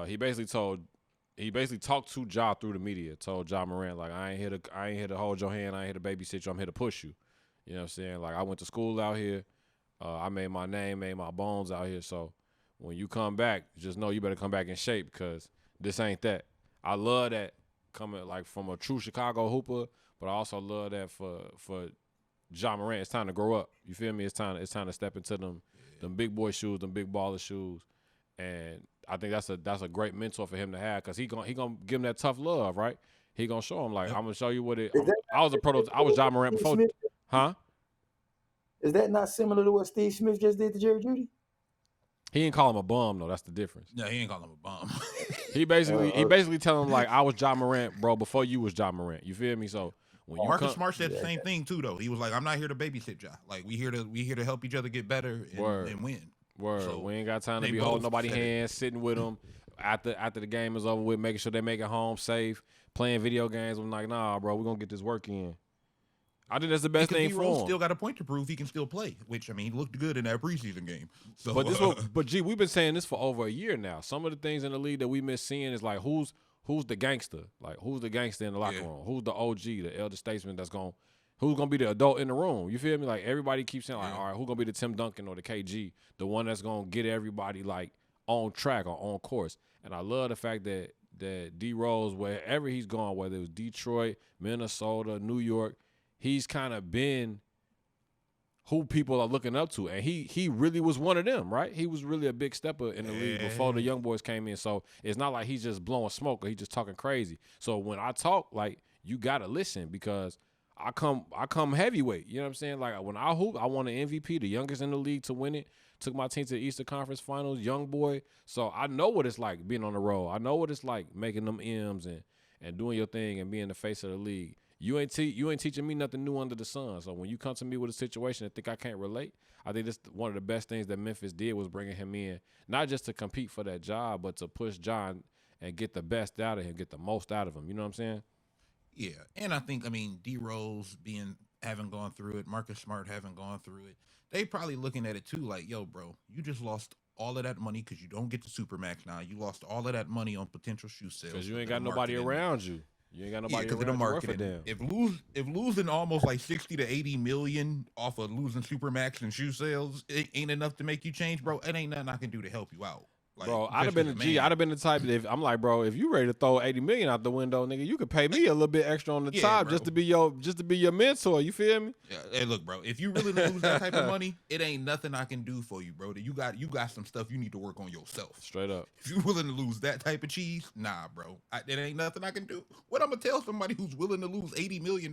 he basically talked to Ja through the media. Told Ja Morant, like, I ain't here to hold your hand. I ain't here to babysit you. I'm here to push you. You know what I'm saying? Like, I went to school out here. I made my name, made my bones out here. So when you come back, just know you better come back in shape because this ain't that. I love that coming like from a true Chicago hooper, but I also love that for Ja Morant. It's time to grow up. You feel me? It's time to step into them big boy shoes, them big baller shoes, and I think that's a great mentor for him to have because he gonna give him that tough love, right? He gonna show him like I'm gonna show you what it. I was Ja Morant before, huh? Is that not similar to what Steve Smith just did to Jerry Jeudy? He didn't call him a bum though. That's the difference. No, he ain't calling him a bum. he basically telling him like I was Ja Morant, bro, before you was Ja Morant. You feel me? So when Marcus Smart said the same thing too, though. He was like, "I'm not here to babysit Ja. Like we here to help each other get better and win." Word. So we ain't got time to be holding nobody's hands, sitting with them after the game is over with, making sure they make it home safe, playing video games. I'm like, nah, bro, we're gonna get this work in. I think that's the best thing for him. Still got a point to prove he can still play, which I mean, he looked good in that preseason game. So, but G, we've been saying this for over a year now. Some of the things in the league that we miss seeing is like who's the gangster, like who's the gangster in the locker room, who's the OG, the elder statesman who's gonna be the adult in the room. You feel me? Like everybody keeps saying like, all right, who's gonna be the Tim Duncan or the KG, the one that's gonna get everybody like on track or on course. And I love the fact that D Rose, wherever he's gone, whether it was Detroit, Minnesota, New York, he's kind of been who people are looking up to. And he really was one of them, right? He was really a big stepper in the league before the young boys came in. So it's not like he's just blowing smoke or he's just talking crazy. So when I talk, like, you got to listen because I come heavyweight. You know what I'm saying? Like, when I hoop, I won an MVP, the youngest in the league to win it. Took my team to the Eastern Conference Finals, young boy. So I know what it's like being on the road. I know what it's like making them M's and doing your thing and being the face of the league. You ain't teaching me nothing new under the sun. So when you come to me with a situation and think I can't relate, I think this one of the best things that Memphis did was bringing him in, not just to compete for that job, but to push John and get the best out of him, get the most out of him. You know what I'm saying? Yeah, and I think, D Rose having gone through it, Marcus Smart having gone through it, they probably looking at it too like, yo, bro, you just lost all of that money because you don't get the Supermax now. You lost all of that money on potential shoe sales. Because you ain't got nobody around you. You ain't got nobody around the marketing. If losing almost like 60 to 80 million off of losing Supermax and shoe sales, it ain't enough to make you change, bro. It ain't nothing I can do to help you out. Like, bro, I'd have been the type that I'm like, bro, if you ready to throw 80 million out the window, nigga, you could pay me a little bit extra on the top just to be your mentor. You feel me? Yeah. Hey, look, bro, if you really lose that type of money, it ain't nothing I can do for you, bro. You got some stuff you need to work on yourself. Straight up. If you're willing to lose that type of cheese, nah, bro, it ain't nothing I can do. What I'm gonna tell somebody who's willing to lose $80 million?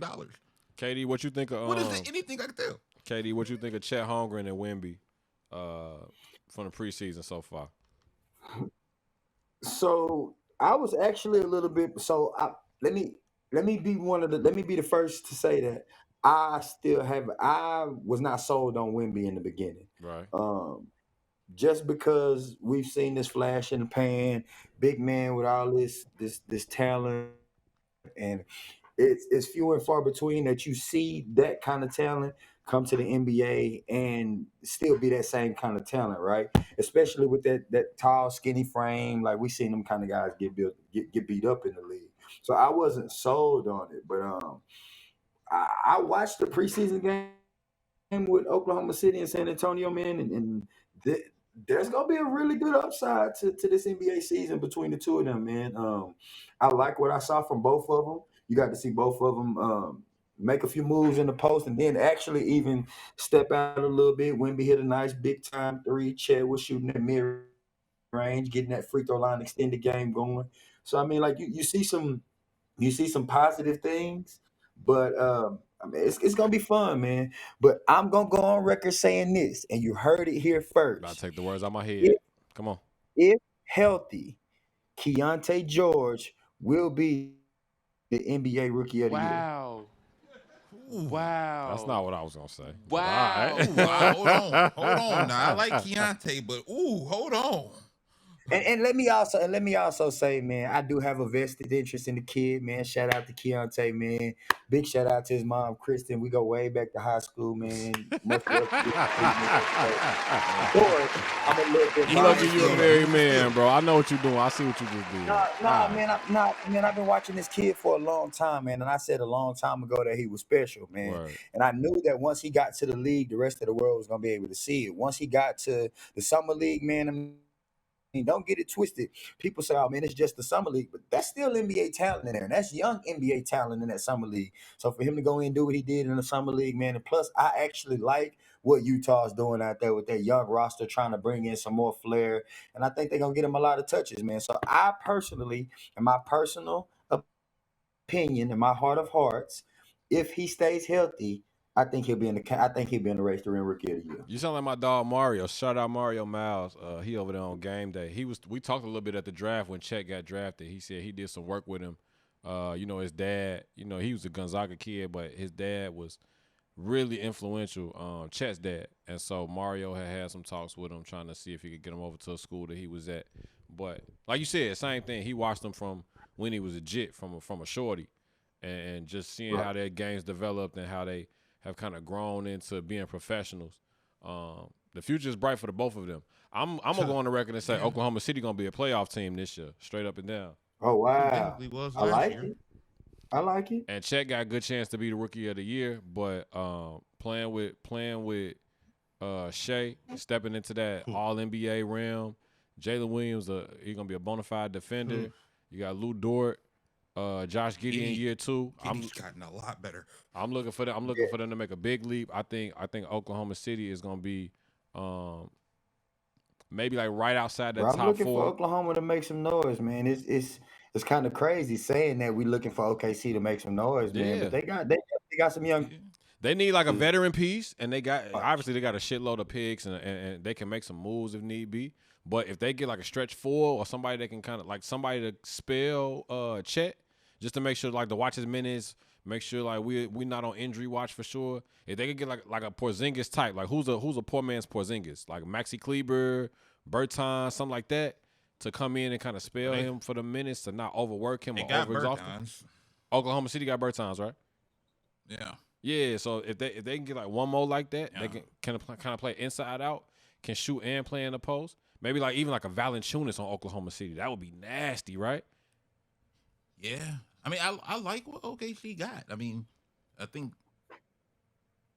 KD, what you think of? What is it? Anything I can tell? KD, what you think of Chet Holmgren and Wemby from the preseason so far? So I was actually a little bit. So let me be the first to say that I was not sold on Wemby in the beginning. Right. Just because we've seen this flash in the pan, big man with all this talent, and it's few and far between that you see that kind of talent come to the NBA and still be that same kind of talent, right? Especially with that tall, skinny frame. Like, we seen them kind of guys get beat up in the league. So I wasn't sold on it, but I watched the preseason game with Oklahoma City and San Antonio, man, and there's gonna be a really good upside to this NBA season between the two of them, man. I like what I saw from both of them. You got to see both of them make a few moves in the post and then actually even step out a little bit. Wemby hit a nice big time three. Chet was shooting at mid range, getting that free throw line extended game going. So I mean, like you see some positive things, but it's gonna be fun, man. But I'm gonna go on record saying this, and you heard it here first. I'll take the words out of my head. Come on. If healthy, Keontae George will be the NBA Rookie of the Year. Wow. That's not what I was gonna say. Wow. Wow. Hold on. Now, I like Keontae, but hold on. And let me also say, man, I do have a vested interest in the kid, man. Shout out to Keontae, man. Big shout out to his mom, Kristen. We go way back to high school, man. Much love to you, man. Boy, I'm a little bit Lucky biased. you a married man, bro. I know what you're doing. I see what you just did. Man, I've been watching this kid for a long time, man. And I said a long time ago that he was special, man. Word. And I knew that once he got to the league, the rest of the world was gonna be able to see it. Once he got to the summer league, man, don't get it twisted. People say, oh, man, it's just the summer league. But that's still NBA talent in there. And that's young NBA talent in that summer league. So for him to go in and do what he did in the summer league, man, and plus I actually like what Utah's doing out there with their young roster, trying to bring in some more flair. And I think they're going to get him a lot of touches, man. So I personally, in my personal opinion, in my heart of hearts, if he stays healthy, I think he'll be in the race to win Rookie of the Year. You sound like my dog Mario. Shout out Mario Miles. He over there on game day. We talked a little bit at the draft when Chet got drafted. He said he did some work with him. His dad, he was a Gonzaga kid, but his dad was really influential, Chet's dad. And so Mario had some talks with him, trying to see if he could get him over to a school that he was at. But like you said, same thing. He watched him from when he was a jit, from a shorty, and just seeing how their games developed and how they have kind of grown into being professionals. The future is bright for the both of them. I'm gonna go on the record and say Oklahoma City gonna be a playoff team this year, straight up and down. Oh wow, I like it. And Chet got a good chance to be the Rookie of the Year, but playing with Shea, stepping into that All NBA realm. Jalen Williams, he's gonna be a bona fide defender. You got Lou Dort. Josh Giddey in year 2. He's gotten a lot better. I'm looking for them to make a big leap. I think Oklahoma City is gonna be maybe like right outside the top 4. I'm looking for Oklahoma to make some noise, man. It's kind of crazy saying that we're looking for OKC to make some noise, man. But they got some young. They need like a veteran piece, and they got a shitload of picks, and they can make some moves if need be. But if they get like a stretch 4 or somebody that can kind of like somebody to spell Chet, just to make sure like to watch his minutes, make sure like we not on injury watch for sure. If they could get like a Porzingis type, like who's a poor man's Porzingis, like Maxi Kleber, Bertans, something like that, to come in and kind of spell him for the minutes, to not overwork him or overexhaust him. Oklahoma City got Bertans, right? Yeah. Yeah, so if they can get like one more like that, they can kind of play inside out, can shoot and play in the post. Maybe like even like a Valanciunas on Oklahoma City. That would be nasty, right? Yeah. I mean, I like what OKC got. I mean, I think,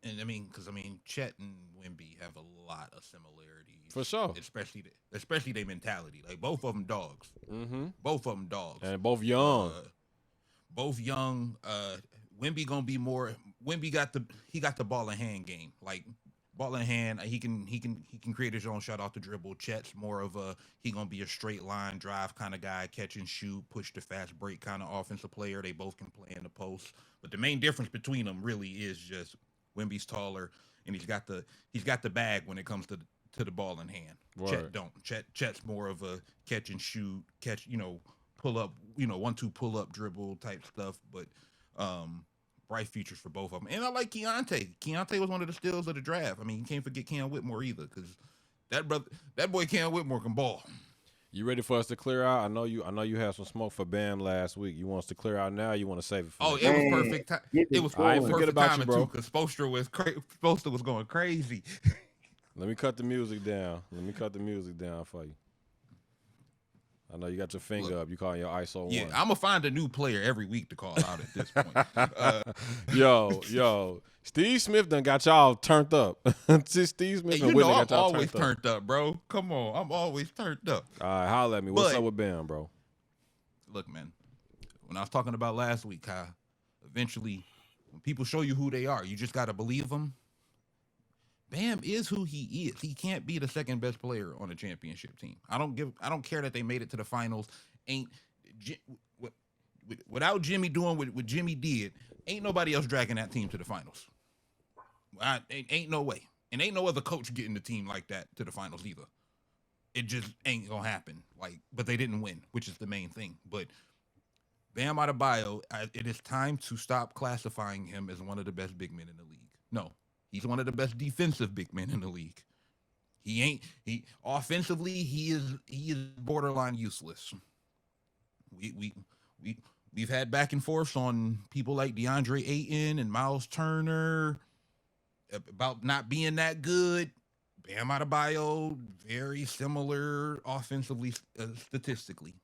because Chet and Wemby have a lot of similarities. For sure. Especially their mentality. Like both of them dogs. Mm-hmm. Both of them dogs. And both young. Wemby gonna be more. Wemby got the ball in hand game. Like ball in hand, he can create his own shot off the dribble. Chet's more of he gonna be a straight line drive kind of guy, catch and shoot, push the fast break kind of offensive player. They both can play in the post, but the main difference between them really is just Wemby's taller and he's got the bag when it comes to the ball in hand. Right. Chet don't. Chet's more of a catch and shoot, pull up, 1-2 pull up dribble type stuff, but bright futures for both of them. And I like Keontae. Keontae was one of the steals of the draft. I mean, you can't forget Cam Whitmore either, because that boy Cam Whitmore can ball. You ready for us to clear out? I know you had some smoke for Bam last week. You want us to clear out now? Or you want to save it for it was perfect. It was perfect timing too, because Spoelstra was going crazy. Let me cut the music down. For you. I know you got your finger up. You calling your ISO 1. Yeah, I'm gonna find a new player every week to call out at this point. Yo, Steve Smith done got y'all turned up. Steve Smith and Whitney got y'all I'm always turned up, bro. Come on, I'm always turned up. All right, holla at me. What's up with Bam, bro? Look, man, when I was talking about last week, how eventually when people show you who they are, you just gotta believe them. Bam is who he is. He can't be the second best player on a championship team. I don't care that they made it to the finals. Without Jimmy doing what Jimmy did, ain't nobody else dragging that team to the finals. Ain't no way. And ain't no other coach getting the team like that to the finals either. It just ain't gonna happen. But they didn't win, which is the main thing. But Bam Adebayo, it is time to stop classifying him as one of the best big men in the league. No. He's one of the best defensive big men in the league. He offensively, he is borderline useless. We've had back and forth on people like DeAndre Ayton and Miles Turner about not being that good. Bam Adebayo, very similar offensively, statistically.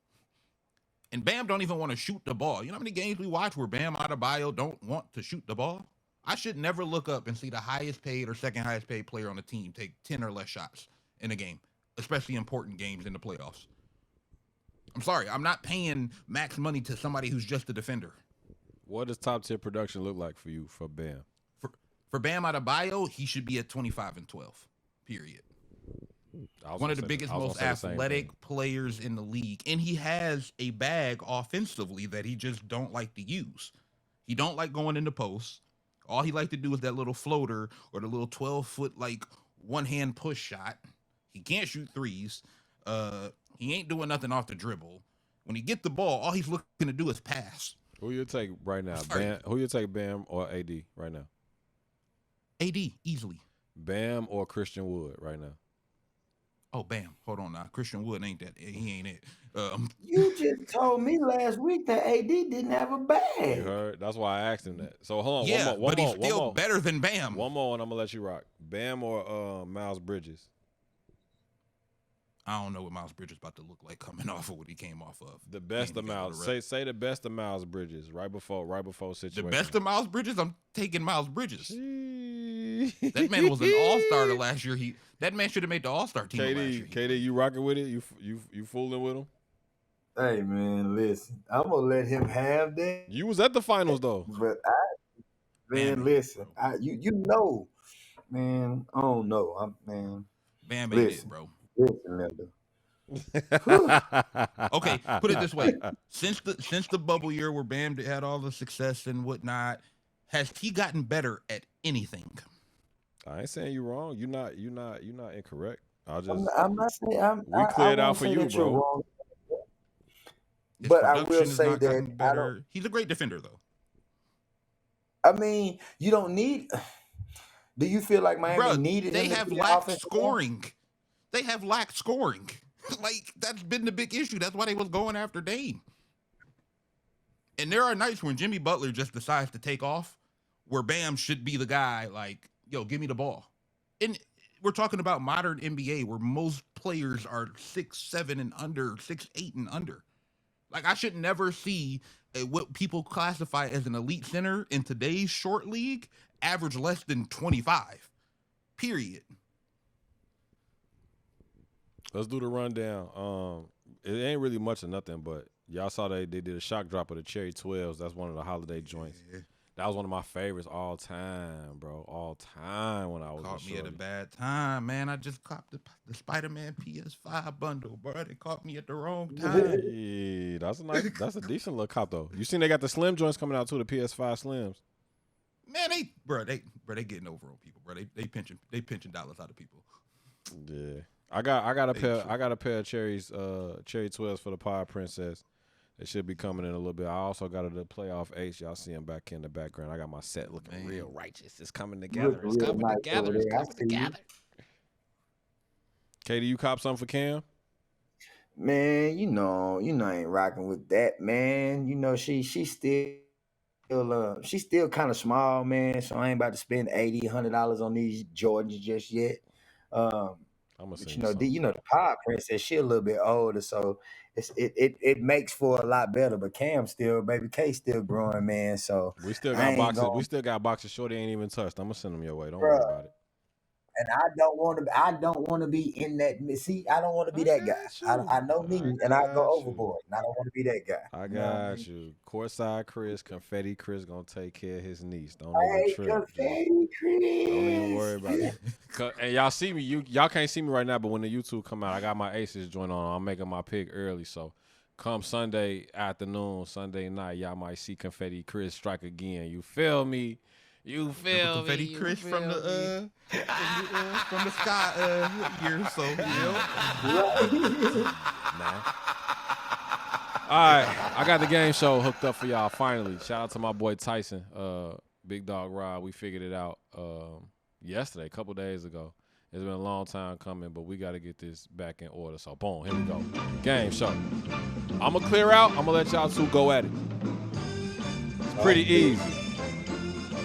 And Bam don't even want to shoot the ball. You know how many games we watch where Bam Adebayo don't want to shoot the ball? I should never look up and see the highest paid or second highest paid player on the team take 10 or less shots in a game, especially important games in the playoffs. I'm sorry, I'm not paying max money to somebody who's just a defender. What does top tier production look like for you for Bam? For Bam Adebayo, he should be at 25 and 12. Period. One of the biggest, most athletic players in the league, and he has a bag offensively that he just don't like to use. He don't like going in the post. All he like to do is that little floater or the little 12-foot like one-hand push shot. He can't shoot threes. He ain't doing nothing off the dribble. When he get the ball, all he's looking to do is pass. Who you take right now? Bam, who you take, Bam or AD right now? AD, easily. Bam or Christian Wood right now? Oh, Bam. Hold on now. Christian Wood ain't that. He ain't it. You just told me last week that AD didn't have a bag. You heard? That's why I asked him that. So hold on. Yeah, one more, he's still better than Bam. One more, and I'm gonna let you rock. Bam or Miles Bridges? I don't know what Miles Bridges about to look like coming off of what he came off of. The best of Miles. Say the best of Miles Bridges right before situation. The best of Miles Bridges. I'm taking Miles Bridges. That man was an all-star last year. That man should have made the all-star team last year. KD, you rocking with it? You fooling with him? Hey man, listen. I'm gonna let him have that. You was at the finals though. But listen. You know, man. I don't know. Bam ain't it, bro. Listen, Linda. Okay, put it this way: since the bubble year where Bam had all the success and whatnot, has he gotten better at anything? I ain't saying you wrong. You're not incorrect. I'm not saying we cleared out for you, bro. But I will say that he's a great defender, though. I mean, you don't need. Do you feel like Miami needed? They have lacked scoring. They have lacked scoring. Like, that's been the big issue. That's why they was going after Dame. And there are nights when Jimmy Butler just decides to take off, where Bam should be the guy, like, yo, give me the ball. And we're talking about modern NBA where most players are 6'7" and under, 6'8" and under. Like, I should never see what people classify as an elite center in today's short league average less than 25. Period. Let's do the rundown. It ain't really much of nothing, but y'all saw they did a shock drop of the Cherry 12s. That's one of the holiday joints. Yeah. That was one of my favorites all time, bro. All time when I was caught me at a bad time, man. I just copped the Spider-Man PS5 bundle, bro. They caught me at the wrong time. Yeah, that's a decent little cop though. You seen they got the Slim joints coming out too, the PS5 Slims. Man, they getting over on people, bro. They pinching dollars out of people. Yeah. I got a pair of Cherry 12s for the Pod Princess. It should be coming in a little bit. I also got the playoff Ace. Y'all see him back in the background. I got my set looking real righteous. It's coming together. It's coming together. Katie, you cop something for Cam? Man, you know, I ain't rocking with that, man. You know, she's still kind of small, man. So I ain't about to spend $80, $100 on these Jordans just yet. But you know, the Pod Princess, she a little bit older, so it makes for a lot better. But Baby K still growing, man. So we still got boxes. We still got boxes. Shorty ain't even touched. I'm gonna send them your way. Don't worry about it. And I don't want to be in that. See, I don't want to be that guy. I know me, and I go overboard, and I don't want to be that guy. I got you. Courtside Chris, Confetti Chris gonna take care of his niece. Don't even trip. Confetti Chris. Don't even worry about it. And y'all see me. Y'all can't see me right now, but when the YouTube come out, I got my Aces joint on. I'm making my pick early, so come Sunday afternoon, Sunday night, y'all might see Confetti Chris strike again. You feel me? You feel Confetti me? Chris from the sky year, so Nah. All right, I got the game show hooked up for y'all finally. Shout out to my boy Tyson, Big Dog Rod. We figured it out yesterday, a couple days ago. It's been a long time coming, but we got to get this back in order. So, boom, here we go. Game show. I'm going to clear out. I'm going to let y'all two go at it. It's pretty easy.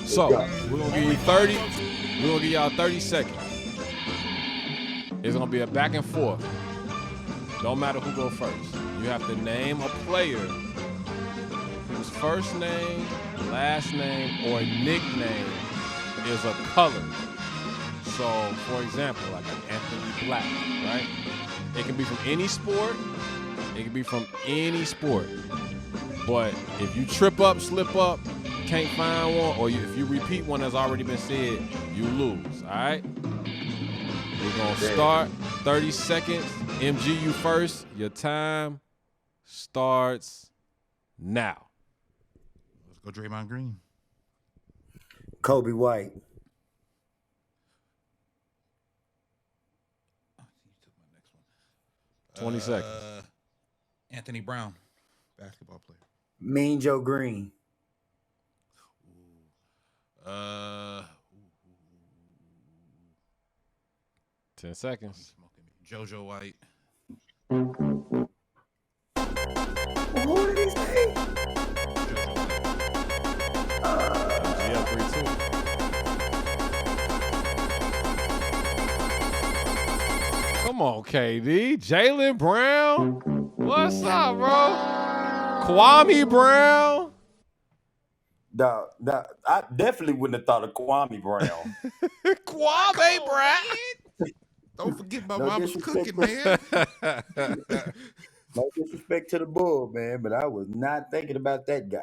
So, we're going to give you 30. We're going to give y'all 30 seconds. It's going to be a back and forth. Don't matter who go first. You have to name a player whose first name, last name, or nickname is a color. So, for example, like Anthony Black, right? It can be from any sport. It can be from any sport. But if you trip up, slip up, can't find one, or if you repeat one that's already been said, you lose, all right? We're going to start 30 seconds. MG, you first. Your time starts now. Let's go Draymond Green. Kobe White. 20 seconds. Anthony Brown, basketball player. Mean Joe Green. 10 seconds. JoJo White. Who did he say? JoJo MG up 3-2. Come on, KD. Jaylen Brown. What's up, bro? Kwame Brown. I definitely wouldn't have thought of Kwame Brown. Kwame Brown. Don't forget my No mama's disrespect. cooking, man. No disrespect to the bull, man, but I was not thinking about that guy.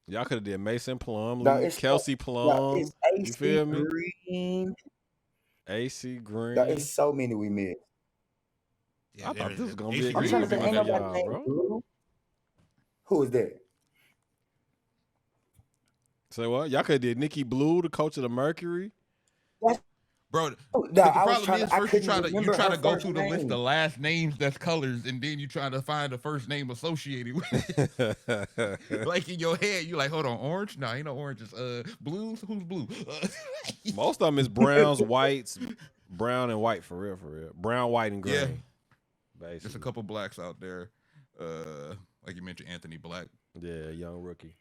Y'all could have did Mason Plum, No, it's Kelsey Plum. it's You AC feel me? Green. AC Green. No, it's so many we missed. Yeah, I thought this was gonna be AC a I'm Green trying to would be think, one ain't of nobody y'all, named bro. Blue. Who is that? Say what? Y'all could have did Nikki Blue, the coach of the Mercury. Bro, No, the I was problem trying is to- I first you couldn't try remember to her go first through the list name. of last names that's colors, and then you try to find the first name associated with it. Like in your head, you like, hold on, orange? No, ain't no oranges. Blues? Who's blue? Most of them is browns, whites, brown and white for real, for real. Brown, white, and green. Yeah. Basically. There's a couple blacks out there. Like you mentioned, Anthony Black. Yeah, young rookie.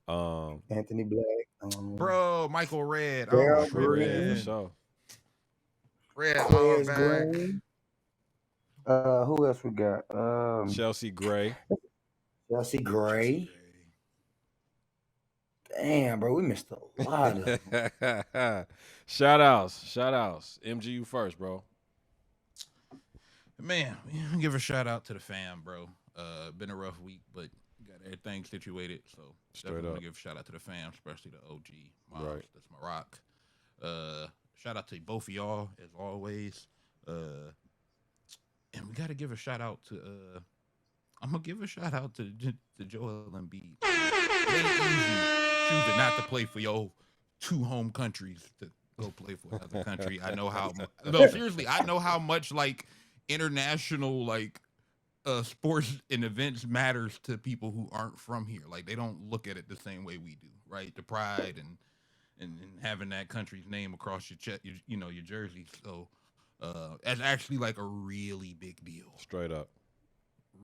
Anthony Black. Bro, Michael Red. Daryl Oh, Red Green. for sure. Red Quez back. Green. Who else we got? Chelsea Gray. Chelsea Gray. Damn, bro, we missed a lot of them. Shout outs. MG, you first, bro. Man, give a shout out to the fam, bro. Been a rough week, but got everything situated. So Straight definitely up. give a shout out to the fam, especially the OG moms. Right. That's my rock. Shout out to both of y'all as always. And we gotta give a shout out to I'm gonna give a shout out to Joel Embiid. It ain't easy choosing not to play for your two home countries to go play for another country. I know how no, seriously, I know how much like international like sports and events matters to people who aren't from here. Like they don't look at it the same way we do, right? The pride and having that country's name across your chest, your jersey. So that's actually like a really big deal. Straight up.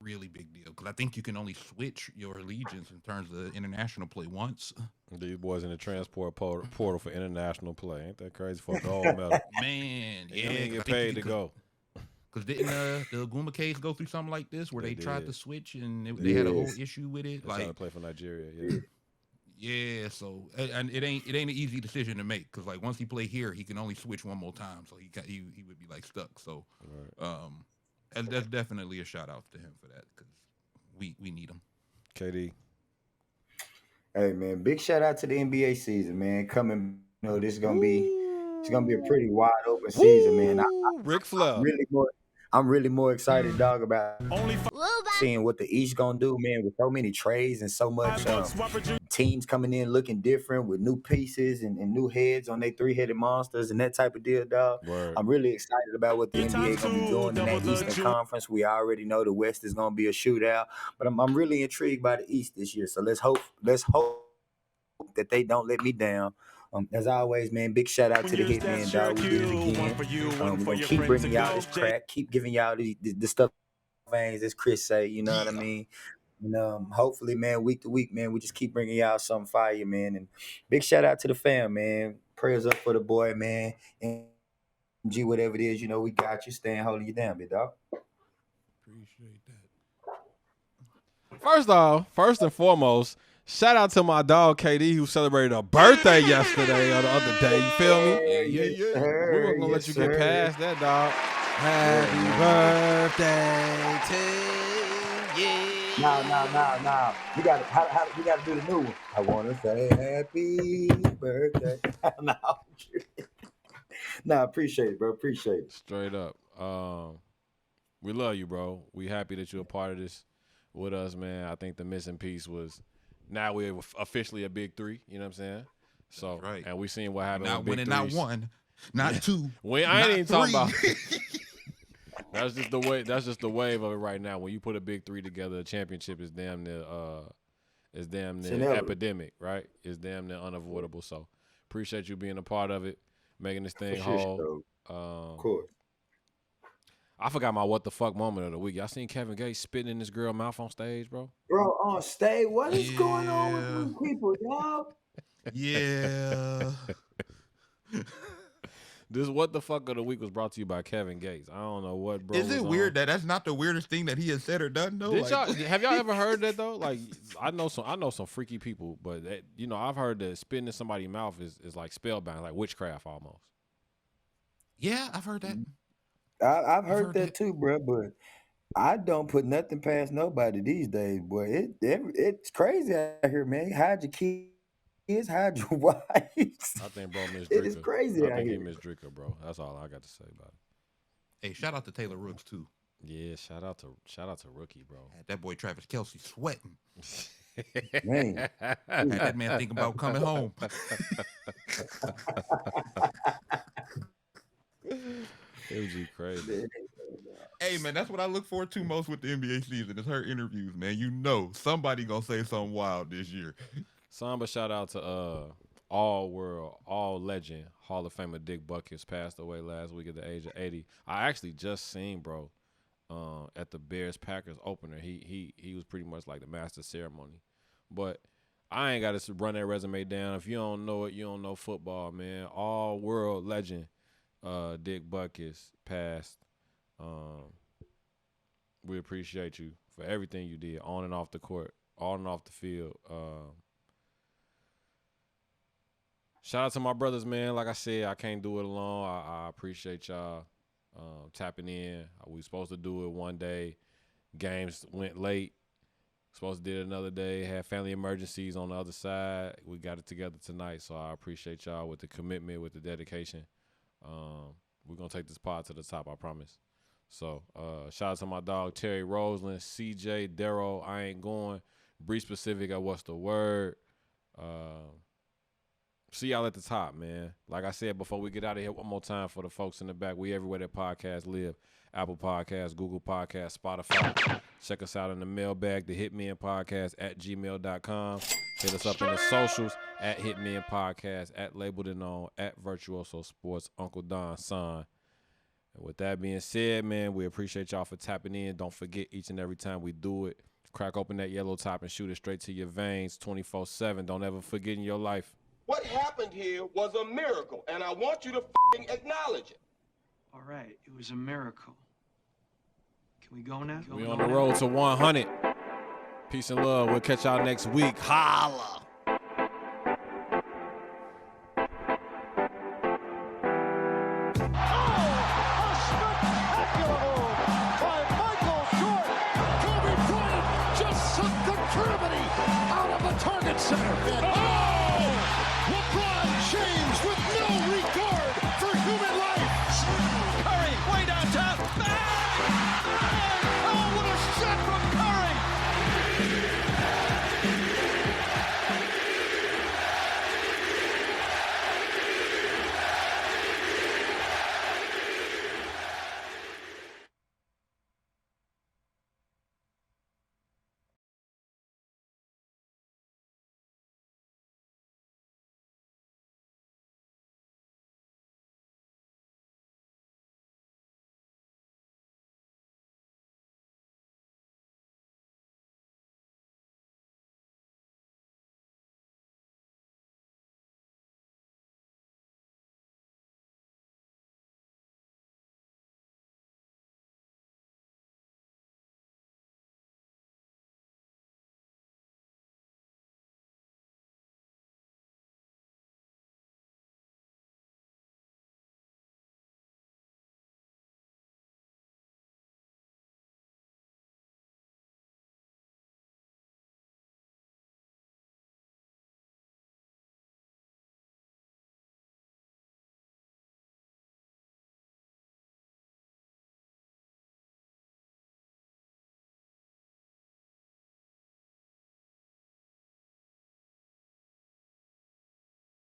Really big deal. Because I think you can only switch your allegiance in terms of international play once. These boys in the transport portal for international play. Ain't that crazy for a gold medal? Man, They yeah. ain't get paid to go. Because didn't the Guma case go through something like this where They they tried did. to switch and they had a whole issue with it? They trying Like to play for Nigeria, yeah. yeah, so and it ain't an easy decision to make because like once he play here, he can only switch one more time, so he would be like stuck. So, and that's definitely a shout out to him for that because we need him. KD. Hey man, big shout out to the NBA season, man. Coming, this is gonna be a pretty wide open season, man. Ric Flair. I'm really more excited, dog, about seeing what the East gonna do, man. With so many trades and so much teams coming in looking different with new pieces and new heads on their three-headed monsters and that type of deal, dog. Word. I'm really excited about what the NBA gonna be doing in that Eastern Conference. We already know the West is gonna be a shootout, but I'm really intrigued by the East this year. So let's hope that they don't let me down. As always, man, big shout out to the Hitmen, dog. We did it again. We're gonna keep bringing y'all this crack, keep giving y'all the stuff veins, as Chris say. You know what I mean? And hopefully, man, week to week, man, we just keep bringing y'all some fire, man. And big shout out to the fam, man. Prayers up for the boy, man. And G, whatever it is, you know, we got you. Staying holding you down, big dog. Appreciate that. First and foremost, shout out to my dog KD who celebrated a birthday yesterday or the other day. You feel me? Yeah. We weren't gonna let you get past that, dog. Happy birthday to you. Nah. We gotta do the new one. I wanna say happy birthday. Nah, appreciate it, bro. Appreciate it. Straight up. We love you, bro. We happy that you're a part of this with us, man. I think the missing piece was now we're officially a big three. You know what I'm saying? So, That's right. And we seen what happened. Not with big winning, threes. not one, not two. I ain't even talking three. about. That's just the way. That's just the wave of it right now. When you put a big three together, a championship is damn near epidemic, right? It's damn near unavoidable. So, appreciate you being a part of it, making this thing whole. Of course. I forgot my what the fuck moment of the week. Y'all seen Kevin Gates spitting in this girl mouth on stage, bro? Bro, on stage, what is going on with these people, dog? Yeah. This what the fuck of the week was brought to you by Kevin Gates. I don't know what, bro. Is it weird that that's not the weirdest thing that he has said or done, though? Have y'all ever heard that though? Like, I know some freaky people, but that, I've heard that spitting in somebody's mouth is like spellbound, like witchcraft almost. Yeah, I've heard that. I've heard that too, bro. But I don't put nothing past nobody these days, boy. It's crazy out here, man. Hide your kids, hide your wives. I think bro missed Drinker. It is crazy out I think here. he missed Drinker, bro. That's all I got to say about it. Hey, shout out to Taylor Rooks too. Yeah, shout out to Rookie, bro. Had that boy Travis Kelce sweating. Man. Had that man thinking about coming home. It was just crazy. Hey, man, that's what I look forward to most with the NBA season is her interviews, man. You know somebody gonna say something wild this year. Samba shout out to all-world, all-legend Hall of Famer Dick Buckets passed away last week at the age of 80. I actually just seen, bro, at the Bears-Packers opener. He was pretty much like the master ceremony. But I ain't got to run that resume down. If you don't know it, you don't know football, man. All-world legend Dick Buckets passed. We appreciate you for everything you did on and off the court, on and off the field. Shout out to my brothers, man. Like I said, I can't do it alone. I appreciate y'all tapping in. We were supposed to do it one day. Games went late. Supposed to do it another day. Had family emergencies on the other side. We got it together tonight, so I appreciate y'all with the commitment, with the dedication. We're going to take this pod to the top, I promise. So, shout out to my dog, Terry Roseland, CJ, Darrow, I Ain't Going, Bree Specific at What's the Word. See y'all at the top, man. Like I said, before we get out of here, one more time for the folks in the back. We everywhere that podcasts live. Apple Podcasts, Google Podcasts, Spotify. Check us out in the mailbag, the Hitmen Podcast at gmail.com. Hit us up in the socials at Hitmen Podcast, at Labeled and On, at Virtuoso Sports, Uncle Don, son. And with that being said, man, we appreciate y'all for tapping in. Don't forget, each and every time we do it, crack open that yellow top and shoot it straight to your veins 24/7. Don't ever forget in your life. What happened here was a miracle, and I want you to acknowledge it. All right, it was a miracle. Can we go now? We on the road to 100. Peace and love. We'll catch y'all next week. Holla! Just sucked the gravity out of the target center.